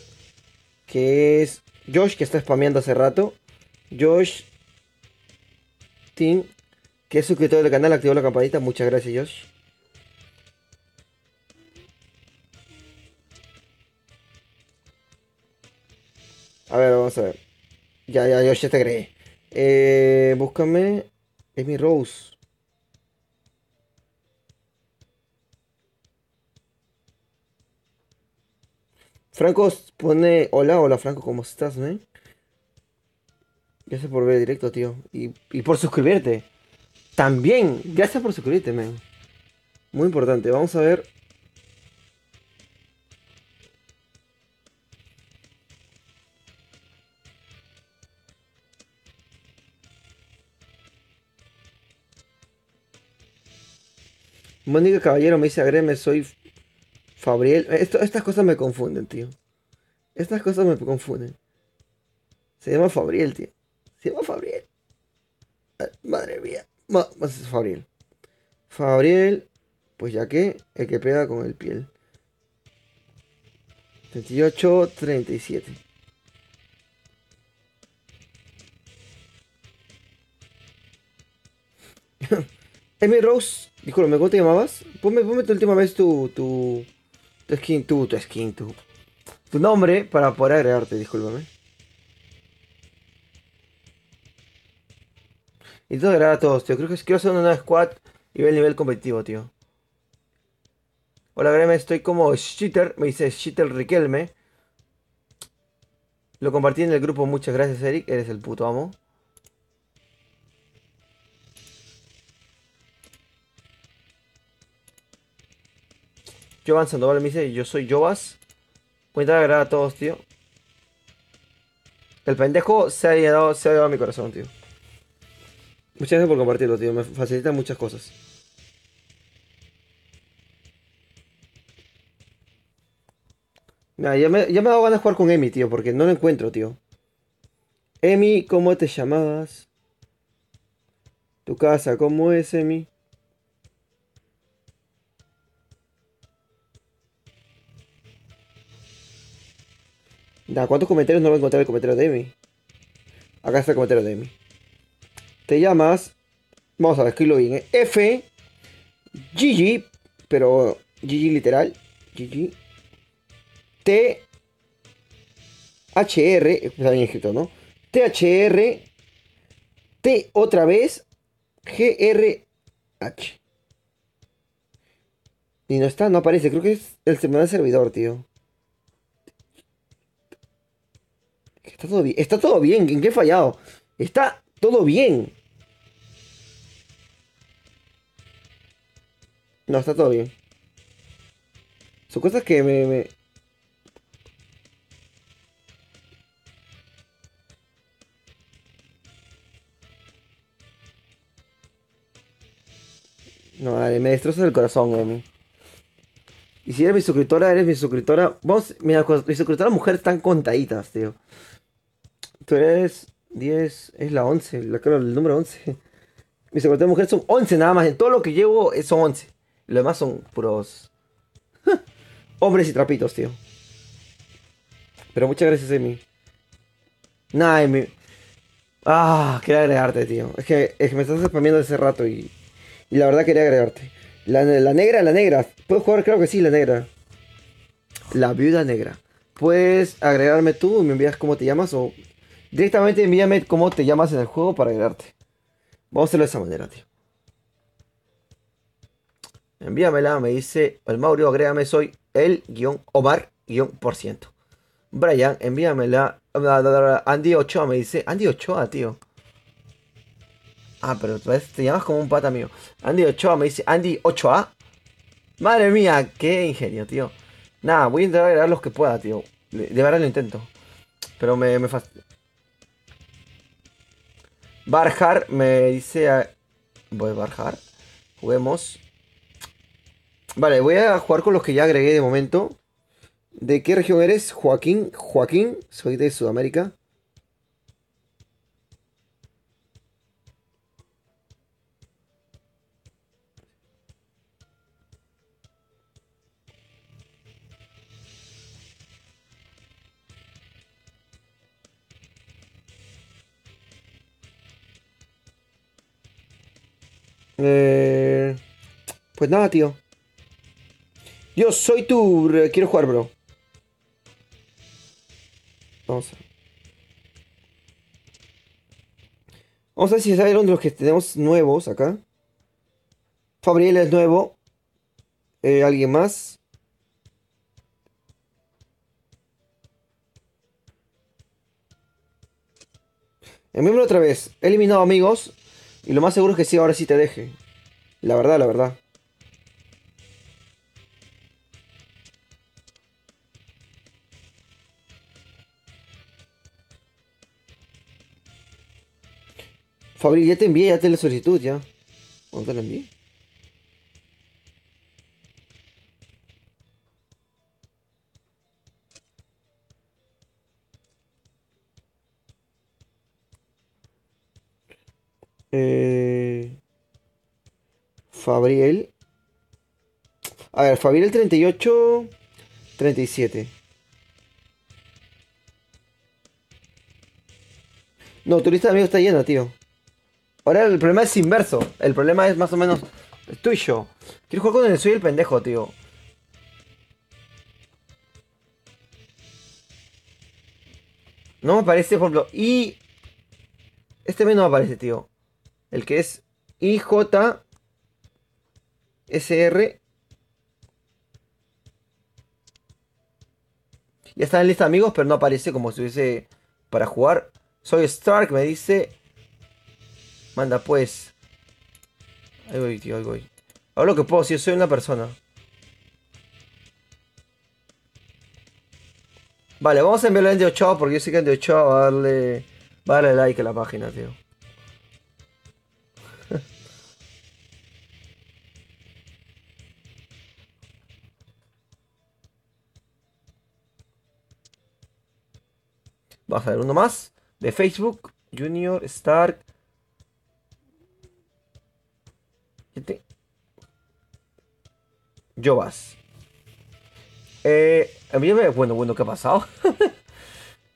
Que es Josh, que está spameando hace rato. Josh Team, que es suscriptor del canal, activó la campanita. Muchas gracias, Josh. A ver, vamos a ver. Ya, Josh, ya te agregué. Búscame. Amy Rose. Franco pone. Hola, hola Franco, ¿cómo estás, man? Gracias por ver el directo, tío. Y por suscribirte. También, gracias por suscribirte, man. Muy importante. Vamos a ver. Mónica Caballero me dice, agreme, soy Fabriel. Estas cosas me confunden, tío. Estas cosas me confunden. Se llama Fabriel, tío. Se llama Fabriel. Madre mía. Más es Fabriel. Fabriel, pues ya que, el que pega con el piel. 38, 37. Amy Rose, disculpe, ¿cómo te llamabas? Ponme tu última vez tu skin, tu skin, tu nombre para poder agregarte, discúlpame. Y todo agregar a todos, tío. Creo que quiero hacer una nueva squad y ver el nivel competitivo, tío. Hola, Greme, estoy como cheater, me dice cheater Riquelme. Lo compartí en el grupo, muchas gracias, Eric, eres el puto amo. Jovan Sandoval me dice, yo soy Jovas. Voy a intentar agregar a todos, tío. El pendejo se ha llevado a mi corazón, tío. Muchas gracias por compartirlo, tío. Me facilita muchas cosas. Nah, ya me ha dado ganas de jugar con Emi, tío, porque no lo encuentro, tío. Emi, ¿cómo te llamabas? Tu casa, ¿cómo es, Emi? Nah, ¿cuántos comentarios no voy a encontrar el comentario de Emi? Acá está el comentario de Emi. Te llamas. Vamos a ver, escribirlo bien, F. Gigi, pero Gigi literal. Gigi. T. HR. Está bien escrito, ¿no? THR. T otra vez. GRH. Y no está, no aparece. Creo que es el semanal servidor, tío. Está todo bien. Está todo bien. ¿En qué he fallado? Está todo bien. No, está todo bien. Son cosas que No, dale, me destrozas el corazón, Emi. Y si eres mi suscriptora. Vamos, mira, mis suscriptoras mujeres están contaditas, tío. Tú eres 10, es la 11, claro, el número 11. Mis suscriptoras mujeres son 11 nada más. En todo lo que llevo son 11. Lo demás son puros hombres y trapitos, tío. Pero muchas gracias, Emi. Nah, Emi. Quería agregarte, tío. Es que me estás spameando hace rato y la verdad quería agregarte. La negra, la negra. ¿Puedo jugar? Creo que sí, la negra. La viuda negra. Puedes agregarme tú y me envías cómo te llamas o Directamente envíame cómo te llamas en el juego para agregarte. Vamos a hacerlo de esa manera, tío. Envíamela, me dice el Mauro, agrégame, soy el guión Omar guión por ciento. Brian, envíamela. Andy Ochoa me dice. Andy Ochoa, tío. Ah, pero te llamas como un pata mío. Andy Ochoa me dice. Andy Ochoa. Madre mía, qué ingenio, tío. Nada, voy a intentar agregar los que pueda, tío. De verdad lo intento. Pero me fastidia. Barjar me dice. Voy a Barjar. Juguemos. Vale, voy a jugar con los que ya agregué de momento. ¿De qué región eres? Joaquín. Joaquín, soy de Sudamérica. Eh, pues nada, tío. Yo soy tu... Quiero jugar, bro. Vamos a ver. Vamos a ver si salieron de los que tenemos nuevos acá. Fabriel es nuevo. ¿Alguien más? Envíamelo otra vez. He eliminado amigos. Y lo más seguro es que sí, ahora sí te deje. La verdad, la verdad. Fabriel, ya te envié, ya te la solicitud, ya. ¿Dónde te la envié? Eh... Fabriel. A ver, Fabriel 38, 37. No, tu lista de amigos está llena, tío. Ahora el problema es inverso. El problema es más o menos tuyo. Quiero jugar con el soy el pendejo, tío. No me aparece, por ejemplo, y... Este mes no me aparece, tío. El que es IJSR. Ya está en lista de amigos, pero no aparece como si hubiese para jugar. Soy Stark, me dice. Manda pues. Ahí voy, tío, ahí voy. Ahora lo que puedo, si yo soy una persona. Vale, vamos a enviarle a Andy Ochoa porque yo sé que Andy Ochoa va a darle like a la página, tío. Vamos a ver uno más. De Facebook. Junior Stark. Jovas. Envíame. Bueno, ¿qué ha pasado?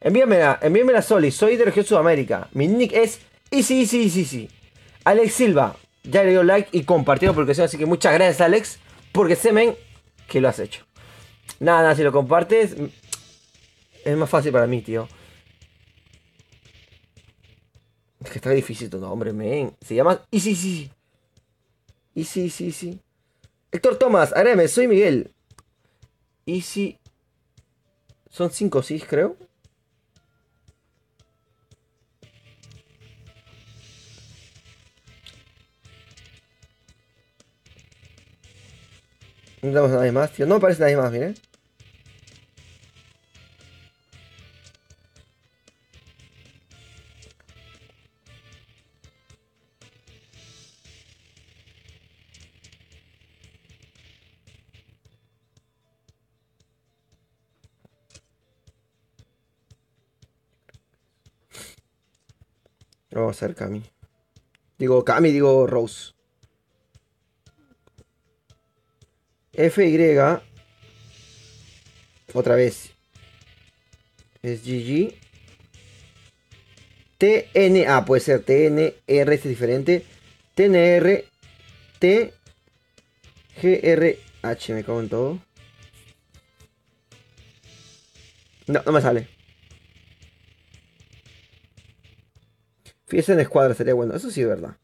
Envíamela, Soli. Soy de región Sudamérica. Mi nick es Easy. Alex Silva. Ya le dio like y compartió la publicación. Así que muchas gracias, Alex. Porque se men que lo has hecho. Nada, si lo compartes. Es más fácil para mí, tío. Es que está difícil tu nombre, men. Se llama Easy. Héctor Tomás, agrégame, soy Miguel. Easy. Son 5 sí, creo. No tenemos nadie más, tío. No me parece nadie más, miren. Vamos a ver Cami. Digo Cami, digo Rose. FY. Otra vez. Es GG. TNA, puede ser TNR, este es diferente. TNR. TGRH, me cago en todo. No, no me sale. Fiesta en escuadra sería bueno, eso sí es verdad.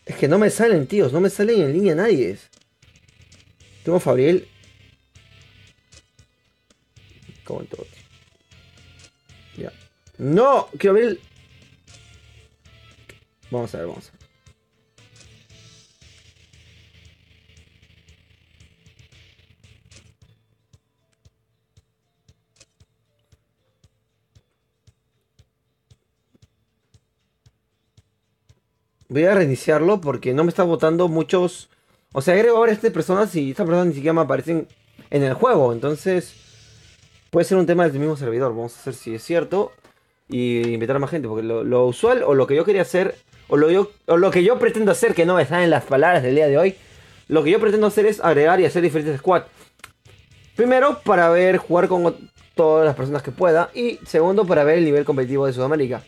Es que no me salen, tíos, no me salen en línea nadie. Tengo Fabriel. Como en todo, tío. Ya. No, quiero ver Vamos a ver, vamos a ver. Voy a reiniciarlo porque no me está botando muchos. O sea, agrego ahora estas personas y estas personas ni siquiera me aparecen en el juego. Entonces, puede ser un tema del mismo servidor. Vamos a hacer si es cierto y invitar a más gente. Porque lo usual o lo que yo quería hacer, o lo que yo pretendo hacer, que no me salen las palabras del día de hoy, lo que yo pretendo hacer es agregar y hacer diferentes squads. Primero, para ver jugar con todas las personas que pueda. Y segundo, para ver el nivel competitivo de Sudamérica.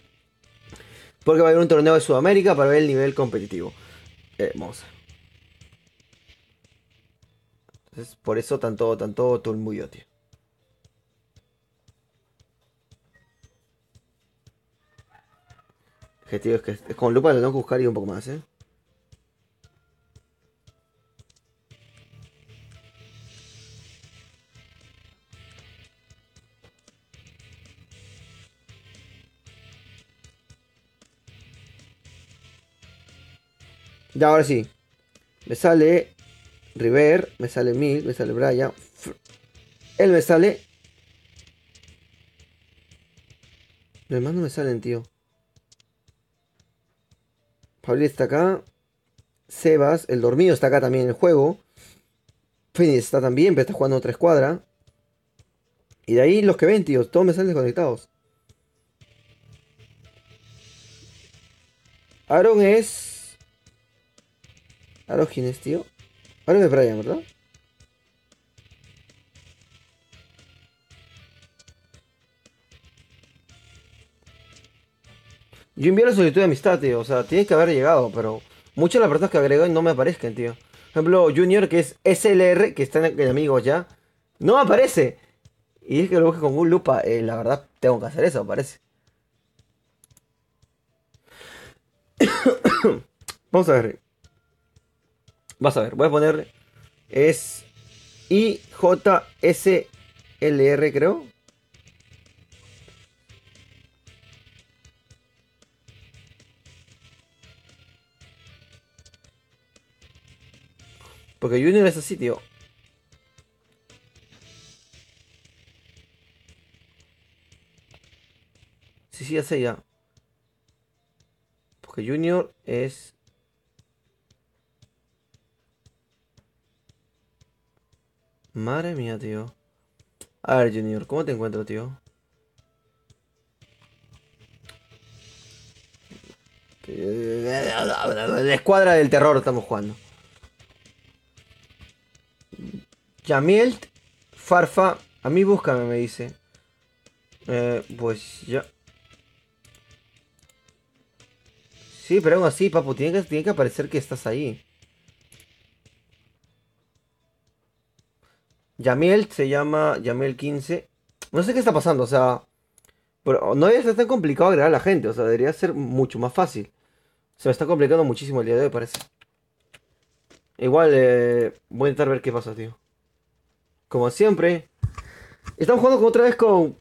Porque va a haber un torneo de Sudamérica para ver el nivel competitivo. Vamos a ver. Entonces, por eso tanto turmullo, tío. Que tío, es que con lupa lo tengo que buscar y un poco más, ¿eh? Ya, ahora sí. Me sale River, me sale Mil, me sale Brian. Él me sale. Los demás no me salen, tío. Pauli está acá. Sebas, el dormido está acá también en el juego. Phoenix está también, pero está jugando otra escuadra. Y de ahí los que ven, tío. Todos me salen desconectados. Aaron es. ¿Aaron quién es, tío? Aaron es Brian, ¿verdad? Yo envié la solicitud de amistad, tío. O sea, tiene que haber llegado, pero muchas de las personas que agregó no me aparezcan, tío. Por ejemplo, Junior, que es SLR, que está en amigos ya, no me aparece. Y es que lo busque con un lupa. La verdad, tengo que hacer eso, parece. Vamos a ver. Vas a ver, voy a poner. Es IJSLR, creo. Porque Junior es así, tío. Sí, sí, ya sé ya. Porque Junior es. Madre mía, tío. A ver, Junior, ¿cómo te encuentro, tío? La escuadra del terror estamos jugando. Yamiel, Farfa, a mí búscame, me dice. Pues ya. Sí, pero aún así, papu, tiene que aparecer que estás ahí. Yamiel se llama Yamiel 15. No sé qué está pasando, o sea. Pero no debe ser tan complicado agregar a la gente, o sea, debería ser mucho más fácil. Se me está complicando muchísimo el día de hoy, parece. Igual, voy a intentar ver qué pasa, tío. Como siempre. Estamos jugando otra vez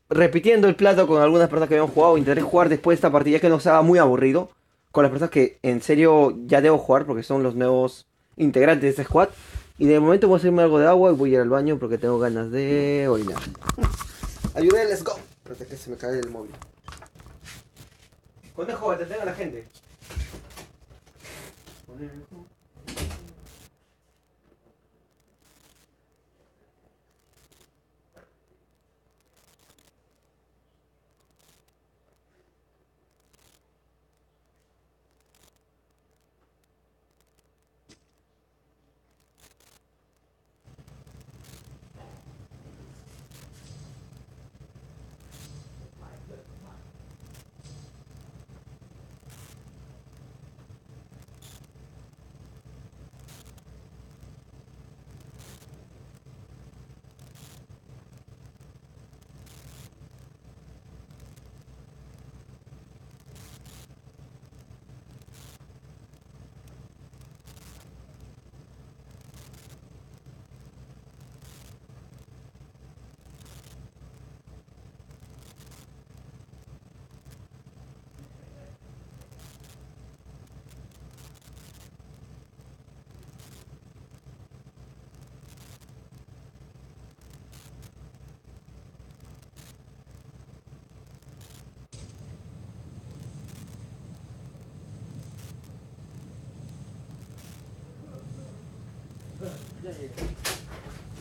repitiendo el plato con algunas personas que habíamos jugado. Intentaré jugar después de esta partida que no sea muy aburrido. Con las personas que en serio ya debo jugar porque son los nuevos integrantes de este squad. Y de momento voy a hacerme algo de agua y voy a ir al baño porque tengo ganas de orinar. Ayúdame, let's go. Espérate que se me cae el móvil. ¿Cuánto juego te tenga la gente?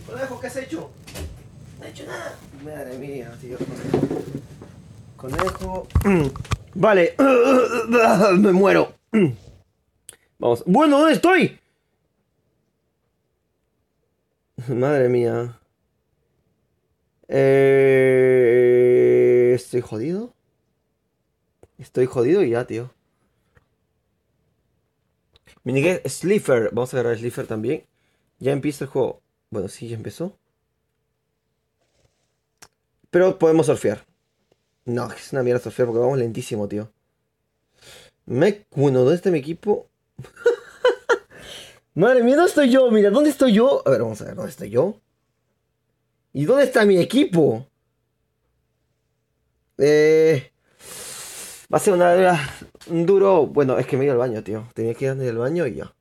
Conejo, ¿qué has hecho? No he hecho nada. Madre mía, tío. Conejo. Vale. Me muero. Vamos. Bueno, ¿dónde estoy? Madre mía. Estoy jodido. Estoy jodido y ya, tío. Minigame Slifer. Vamos a agarrar a Slifer también. Ya empieza el juego. Bueno, sí, ya empezó. Pero podemos surfear. No, es una mierda surfear porque vamos lentísimo, tío. Bueno, ¿dónde está mi equipo? Madre mía, ¿dónde estoy yo? Mira, ¿dónde estoy yo? A ver, vamos a ver, ¿dónde estoy yo? ¿Y dónde está mi equipo? Eh... Va a ser un duro... Bueno, es que me he ido al baño, tío. Tenía que ir al baño y ya.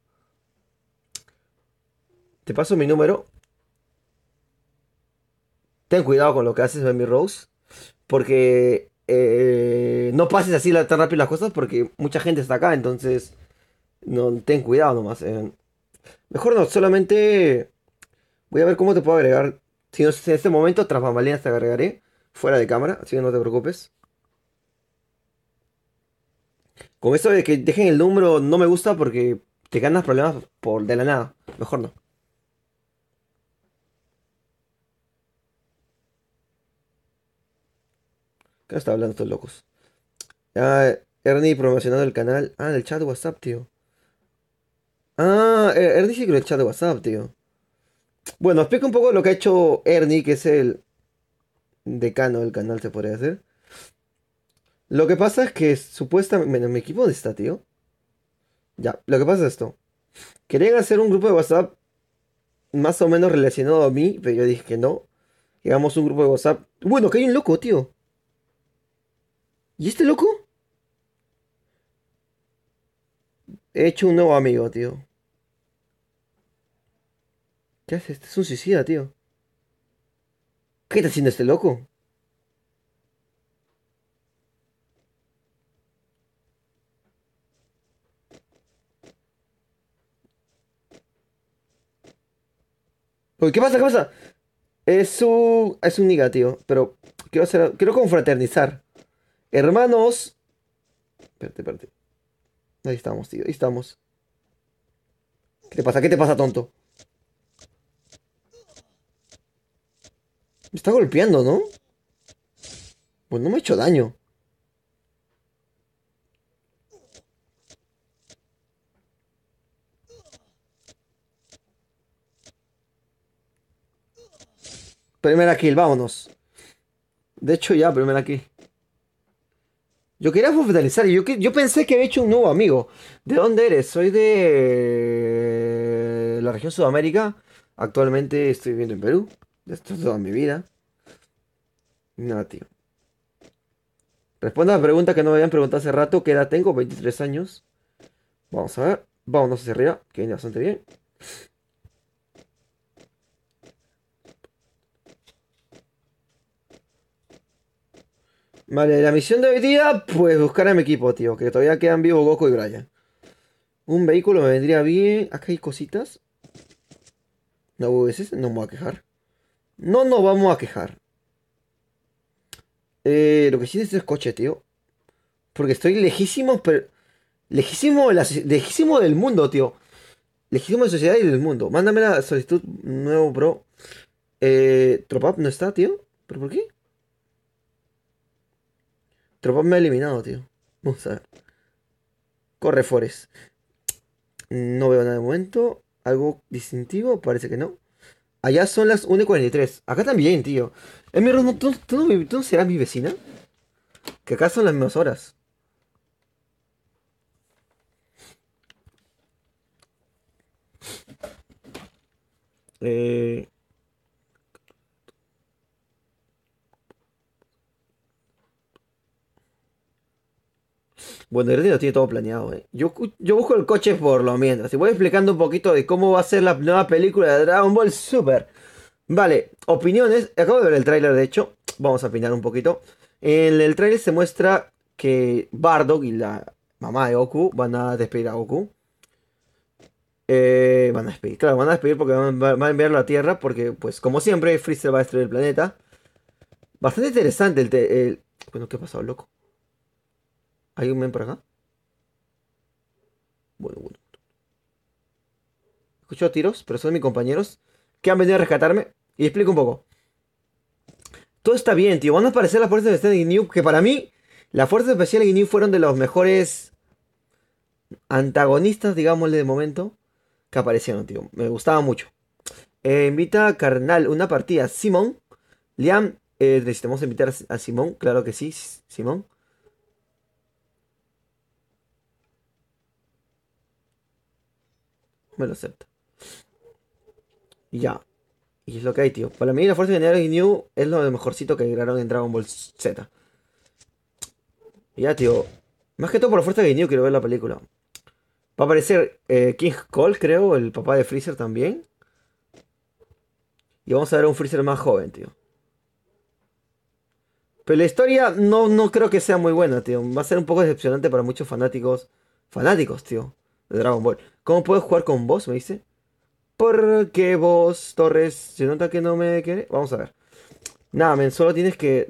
Te paso mi número. Ten cuidado con lo que haces, Baby Rose. Porque no pases así tan rápido las cosas porque mucha gente está acá. Entonces, no, ten cuidado nomás. Mejor no, solamente voy a ver cómo te puedo agregar. Si no, en este momento, tras bambalinas te agregaré. Fuera de cámara, así que no te preocupes. Con eso de que dejen el número no me gusta porque te ganas problemas por de la nada. Mejor no. ¿Qué está hablando estos locos? Ah, Ernie promocionando el canal. Ah, en el chat de WhatsApp, tío. Ah, Ernie sí que el chat de WhatsApp, tío. Bueno, explica un poco lo que ha hecho Ernie, que es el decano del canal, se podría decir. Lo que pasa es que supuestamente... Bueno, ¿mi equipo dónde está, tío? Ya, lo que pasa es esto. Querían hacer un grupo de WhatsApp más o menos relacionado a mí, pero yo dije que no. Llegamos un grupo de WhatsApp. Bueno, que hay un loco, tío. ¿Y este loco? He hecho un nuevo amigo, tío. ¿Qué hace? Este es un suicida, tío. ¿Qué está haciendo este loco? Oye, ¿qué pasa? ¿Qué pasa? Es un niga, tío. Pero quiero confraternizar. Hermanos. Espérate, espérate. Ahí estamos, tío. Ahí estamos. ¿Qué te pasa? ¿Qué te pasa, tonto? Me está golpeando, ¿no? Pues no me ha hecho daño. Primera kill, vámonos. De hecho, ya, primera kill. Yo quería confraternizar y yo pensé que había hecho un nuevo amigo. ¿De dónde eres? Soy de la región Sudamérica. Actualmente estoy viviendo en Perú. Esto es toda mi vida. Nada, tío. Responda a la pregunta que no me habían preguntado hace rato. ¿Qué edad tengo? 23 años. Vamos a ver. Vámonos hacia arriba, que viene bastante bien. Vale, la misión de hoy día, pues buscar a mi equipo, tío. Que todavía quedan vivos Goku y Brian. Un vehículo me vendría bien. Acá hay cositas. No, veces no me voy a quejar. No nos vamos a quejar. Lo que sí necesito es coche, tío. Porque estoy lejísimo, pero... lejísimo del mundo, tío. Lejísimo de sociedad y del mundo. Mándame la solicitud nuevo, bro. Tropap no está, tío. ¿Pero por qué? Tropap me ha eliminado, tío. Vamos a ver. Corre, Forest. No veo nada de momento. ¿Algo distintivo? Parece que no. Allá son las 1:43. Acá también, tío. ¿Tú no serás mi vecina? Que acá son las mismas horas. Eh, Bueno, Ernie lo tiene todo planeado, eh. Yo busco el coche por lo mientras. Y voy explicando un poquito de cómo va a ser la nueva película de Dragon Ball Super. Vale, opiniones. Acabo de ver el tráiler, de hecho. Vamos a opinar un poquito. En el tráiler se muestra que Bardock y la mamá de Goku van a despedir a Goku. Van a despedir, claro, van a despedir porque van a enviarlo a la Tierra porque, pues, como siempre, Freezer va a destruir el planeta. Bastante interesante Bueno, ¿qué ha pasado, loco? ¿Hay un men por acá? Bueno, bueno. Escucho tiros, pero son mis compañeros que han venido a rescatarme. Y explico un poco. Todo está bien, tío. Van a aparecer las fuerzas especiales de Ginyu, que para mí, las fuerzas especiales de Ginyu fueron de los mejores antagonistas, digámosle, de momento, que aparecieron, tío. Me gustaba mucho. Invita a Carnal una partida. Simón, Liam, necesitamos invitar a Simón, claro que sí, Simón. Me lo acepta. Y ya. Y es lo que hay, tío. Para mí, la fuerza de Ginyu es lo mejorcito que agregaron en Dragon Ball Z. Y ya, tío. Más que todo por la fuerza de Ginyu quiero ver la película. Va a aparecer King Cole, creo, el papá de Freezer también. Y vamos a ver a un Freezer más joven, tío. Pero la historia no creo que sea muy buena, tío. Va a ser un poco decepcionante para muchos fanáticos. Fanáticos, tío. De Dragon Ball. ¿Cómo puedo jugar con vos? Me dice. Porque vos, Torres, se nota que no me quiere. Vamos a ver. Nada, men, solo tienes que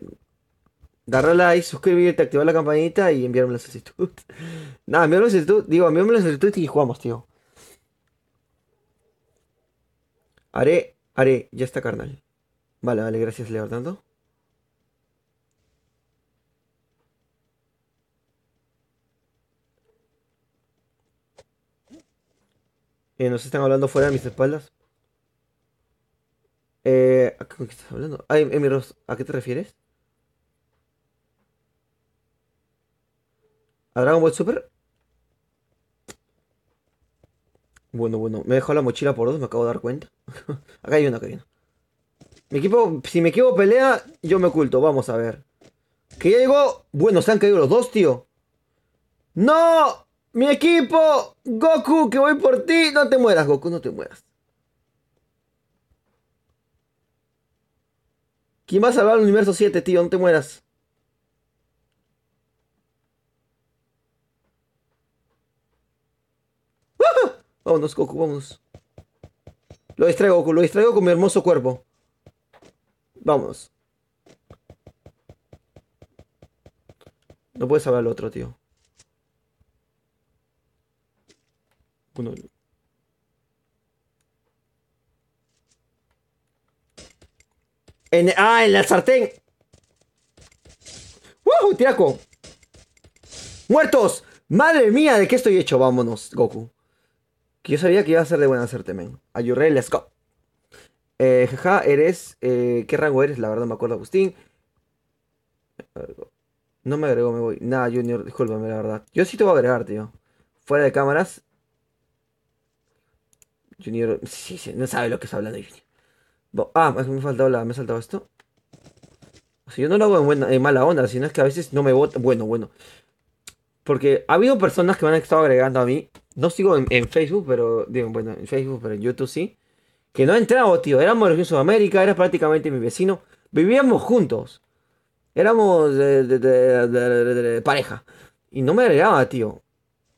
darle like, suscribirte, activar la campanita y enviarme la solicitud. Nada, enviarme la solicitud. Digo, enviarme la solicitud y jugamos, tío. Haré, ya está, carnal. Vale, vale, gracias, Leonardo. Nos están hablando fuera de mis espaldas. ¿Con qué estás hablando? Ay, Emiros, ¿a qué te refieres? ¿A Dragon Ball Super? Bueno, bueno, me he dejado la mochila por dos, me acabo de dar cuenta. Acá hay una, acá hay una. Mi equipo, si mi equipo pelea, yo me oculto, vamos a ver. Que ya llegó. Bueno, se han caído los dos, tío. ¡No! ¡Mi equipo! ¡Goku, que voy por ti! No te mueras, Goku, no te mueras. ¿Quién va a salvar el universo 7, tío? No te mueras. Vámonos, Goku, vámonos. Lo distraigo, Goku, lo distraigo con mi hermoso cuerpo. Vámonos. No puedes salvar al otro, tío. Uno. En la sartén. ¡Wow! ¡Tiraco! ¡Muertos! ¡Madre mía! ¿De qué estoy hecho? Vámonos, Goku. Que yo sabía que iba a ser de buena hacerte, men. Ayuré, let's go. Jaja, eres. ¿Qué rango eres? La verdad no me acuerdo, Agustín. No me agregó, me voy. Nada, Junior, discúlpame, la verdad. Yo sí te voy a agregar, tío. Fuera de cámaras. Junior. Sí, sí, no sabe lo que está hablando Junior. Me ha faltado me ha saltado esto. O sea, yo no lo hago en mala onda, sino es que a veces no me vota. Bueno, bueno. Porque ha habido personas que me han estado agregando a mí. No sigo en Facebook, pero. Digo, bueno, en Facebook, pero en YouTube sí. Que no he entrado, tío. Éramos en Sudamérica, era prácticamente mi vecino. Vivíamos juntos. Éramos de pareja. Y no me agregaba, tío.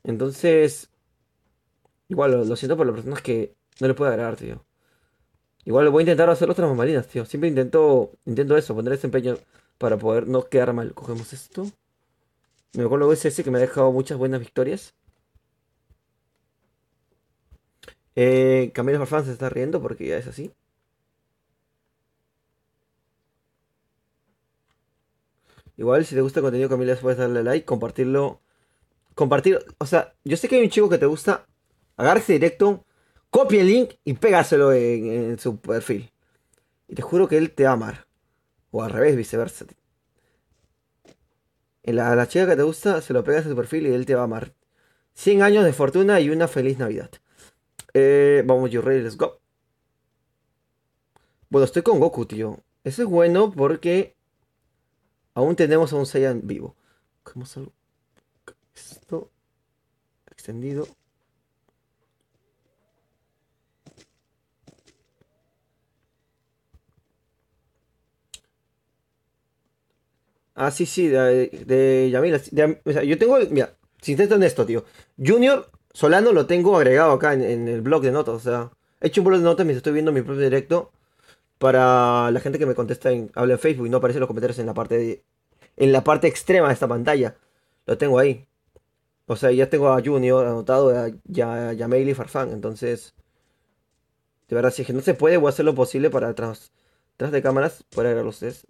Entonces, igual lo siento por las personas que no le puedo agregar, tío. Igual voy a intentar hacer otras bambalinas, tío. Siempre intento eso, poner ese empeño para poder no quedar mal. Cogemos esto. Me acuerdo ese que me ha dejado muchas buenas victorias. Camilo Farfán se está riendo porque ya es así. Igual, si te gusta el contenido, Camila, puedes darle like, compartirlo. Compartir, o sea, yo sé que hay un chico que te gusta. Agárrese directo, copia el link y pégaselo en su perfil. Y te juro que él te va a amar. O al revés, viceversa. A la chica que te gusta, se lo pegas en su perfil y él te va a amar. 100 años de fortuna y una feliz Navidad. Vamos, you ready, let's go. Bueno, estoy con Goku, tío. Eso es bueno porque aún tenemos a un Saiyan vivo. Cogemos algo. Esto. Extendido. Sí, sí, de Yamila. O sea, yo tengo. Mira, si te honesto, tío. Junior Solano lo tengo agregado acá en el blog de notas. O sea, he hecho un blog de notas mientras estoy viendo mi propio directo para la gente que me contesta habla en Facebook y no aparecen los comentarios en la en la parte extrema de esta pantalla. Lo tengo ahí. O sea, ya tengo a Junior anotado, ya Yamail y Farfán. Entonces, de verdad, si es que no se puede, voy a hacer lo posible para tras de cámaras poder agregarlos ustedes.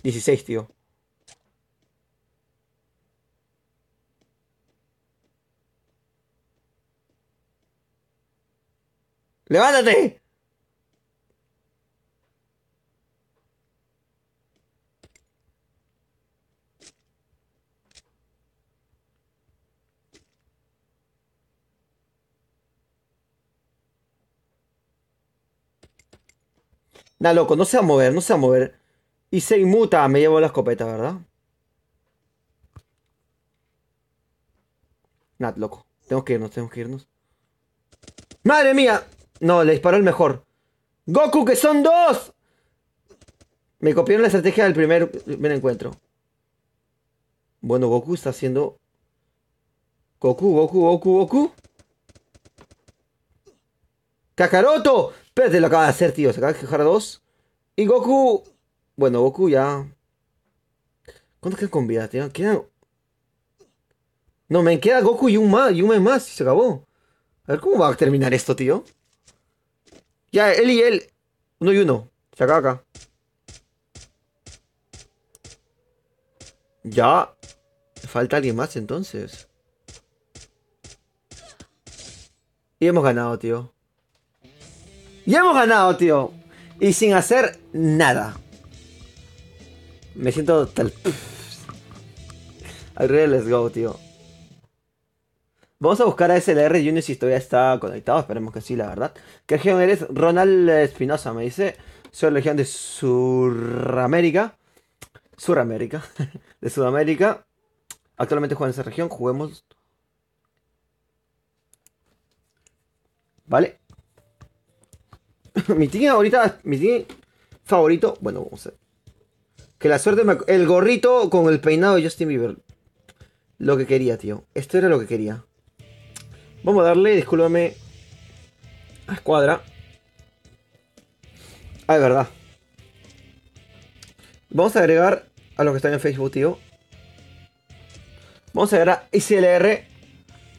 16, tío. ¡Levántate! Nah, loco, no se va a mover, no se va a mover. Y se inmuta, me llevo la escopeta, ¿verdad? Nah, loco. Tenemos que irnos, tenemos que irnos. ¡Madre mía! No, le disparó el mejor. ¡Goku, que son dos! Me copiaron la estrategia del primer encuentro. Bueno, Goku está haciendo... Goku. ¡Kakaroto! Espérate, lo acaba de hacer, tío. Se acaba de quejar a dos. Y Goku... Bueno, Goku ya... ¿Cuántos quedan con vida, tío? Quedan... No, me queda Goku y un mes más y se acabó. A ver, ¿cómo va a terminar esto, tío? Ya, él y él. Uno y uno. Se acaba acá. Ya. Falta alguien más entonces. Y hemos ganado, tío. Y hemos ganado, tío. Y sin hacer nada. Me siento tal... Al rey, let's go, tío. Vamos a buscar a SLR Junior si todavía está conectado. Esperemos que sí, la verdad. ¿Qué región eres? Ronald Espinosa me dice. Soy región de Suramérica. Suramérica. De Sudamérica. Actualmente juego en esa región. Juguemos. ¿Vale? Mi team ahorita. Mi team favorito. Bueno, vamos a ver. Que la suerte me... El gorrito con el peinado de Justin Bieber. Lo que quería, tío. Esto era lo que quería. Vamos a darle, discúlpame. A escuadra. Ah, es verdad. Vamos a agregar a los que están en Facebook, tío. Vamos a agregar a ICLR.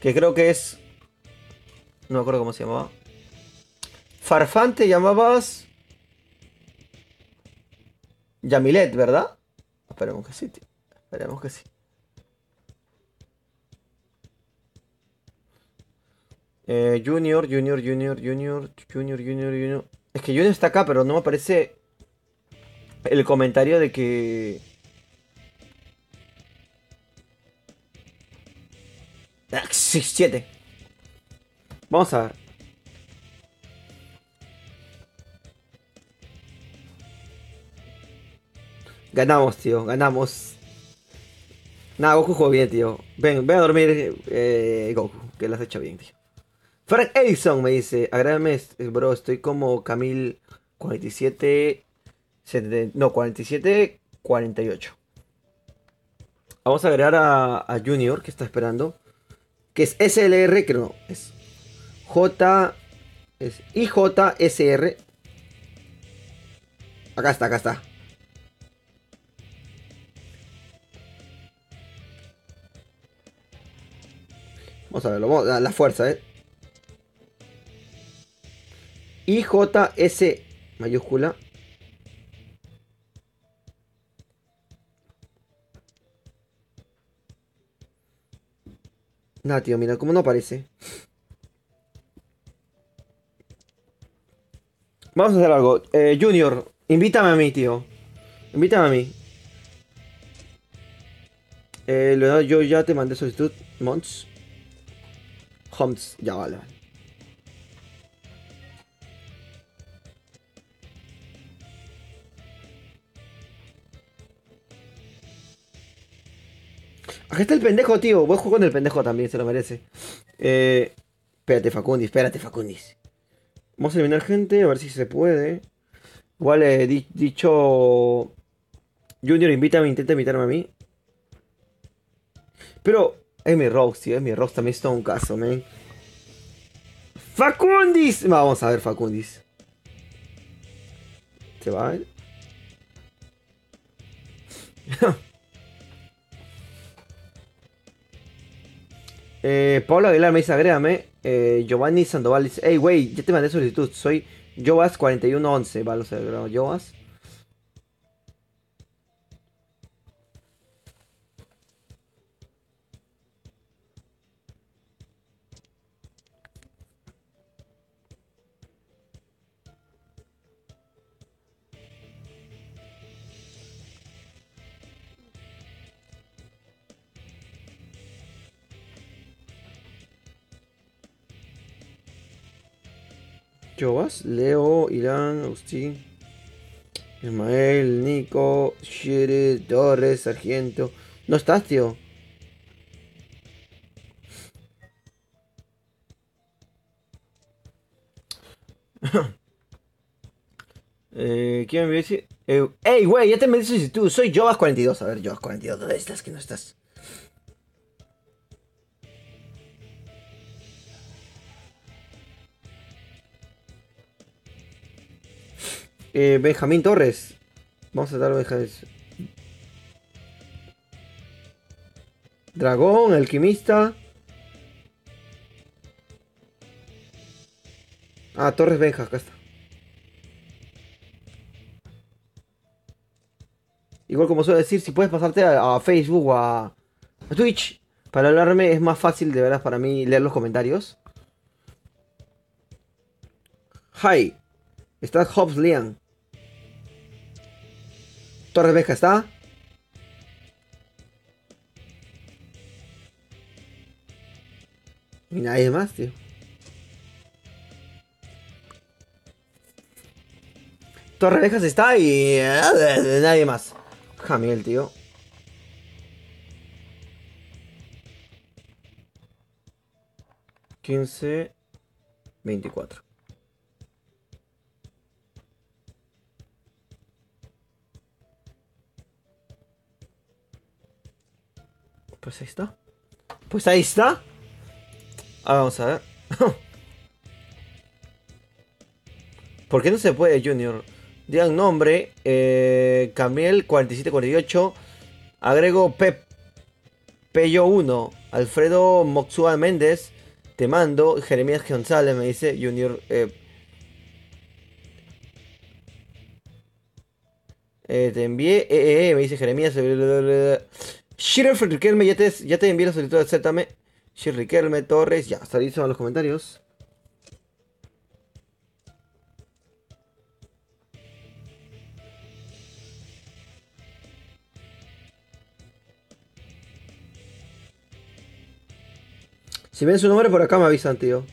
Que creo que es... No me acuerdo cómo se llamaba. Farfán te llamabas... Yamilet, ¿verdad? Esperemos que sí, tío. Esperemos que sí. Junior. Es que Junior está acá, pero no me aparece el comentario de que... Ah, sí, 7. Vamos a ver. Ganamos, tío, ganamos. Nada, Goku jugó bien, tío. Ven a dormir, Goku, que lo has hecho bien, tío. Frank Edison me dice, agrádame, bro, estoy como Camil 47, 70, no, 47, 48. Vamos a agregar a Junior, que está esperando. Que es SLR, que no, es J, es IJSR. Acá está, acá está. Vamos a verlo, vamos a la fuerza, IJS mayúscula. Nada, tío, mira, cómo no aparece. Vamos a hacer algo. Junior, invítame a mí, tío. Invítame a mí. Leonardo, yo ya te mandé solicitud. Mons. Homs. Ya, vale, vale. Acá está el pendejo, tío. Voy a jugar con el pendejo también, se lo merece. Espérate, Facundis, espérate, Facundis. Vamos a eliminar gente, a ver si se puede. Igual dicho Junior, invítame, intenta invitarme a mí. Pero es mi Rox, tío, es mi Rox, también es todo un caso, man. ¡Facundis! Vamos a ver, Facundis. ¿Se va él? Pablo Aguilar me dice, agrégame. Giovanni Sandoval dice, hey, güey, ya te mandé solicitud. Soy Jovas 4111. Vale, o sea, Jovas. Jovas, Leo, Irán, Agustín, Ismael, Nico, Shire, Torres, Sargento. ¿No estás, tío? ¿Quién me dice? Ey, güey, ya te me dices tú. Soy Jovas 42. A ver, Jovas 42, ¿dónde estás? Que no estás. Benjamín Torres. Vamos a dar Benjamín. Dragón, alquimista. Ah, Torres Benja, acá está. Igual como suelo decir, si puedes pasarte a Facebook o a Twitch para hablarme, es más fácil de veras para mí leer los comentarios. Hi, está Hobbs Lian. Torres Benja está. Y nadie más, tío. Torres Benja está y nadie más. Jamiel, tío. $15, 24. Pues ahí está. Pues ahí está. Ahora vamos a ver. ¿Por qué no se puede, Junior? Digan nombre. Camiel 4748. Agrego Peyo 1. Alfredo Moxua Méndez. Te mando. Jeremías González me dice. Junior. Te envié. Me dice Jeremías. Sheriff Riquelme. Ya te envié la solicitud. Acéptame. Sheriff Riquelme Torres. Ya, está listo en los comentarios. Si ven su nombre por acá me avisan, tío.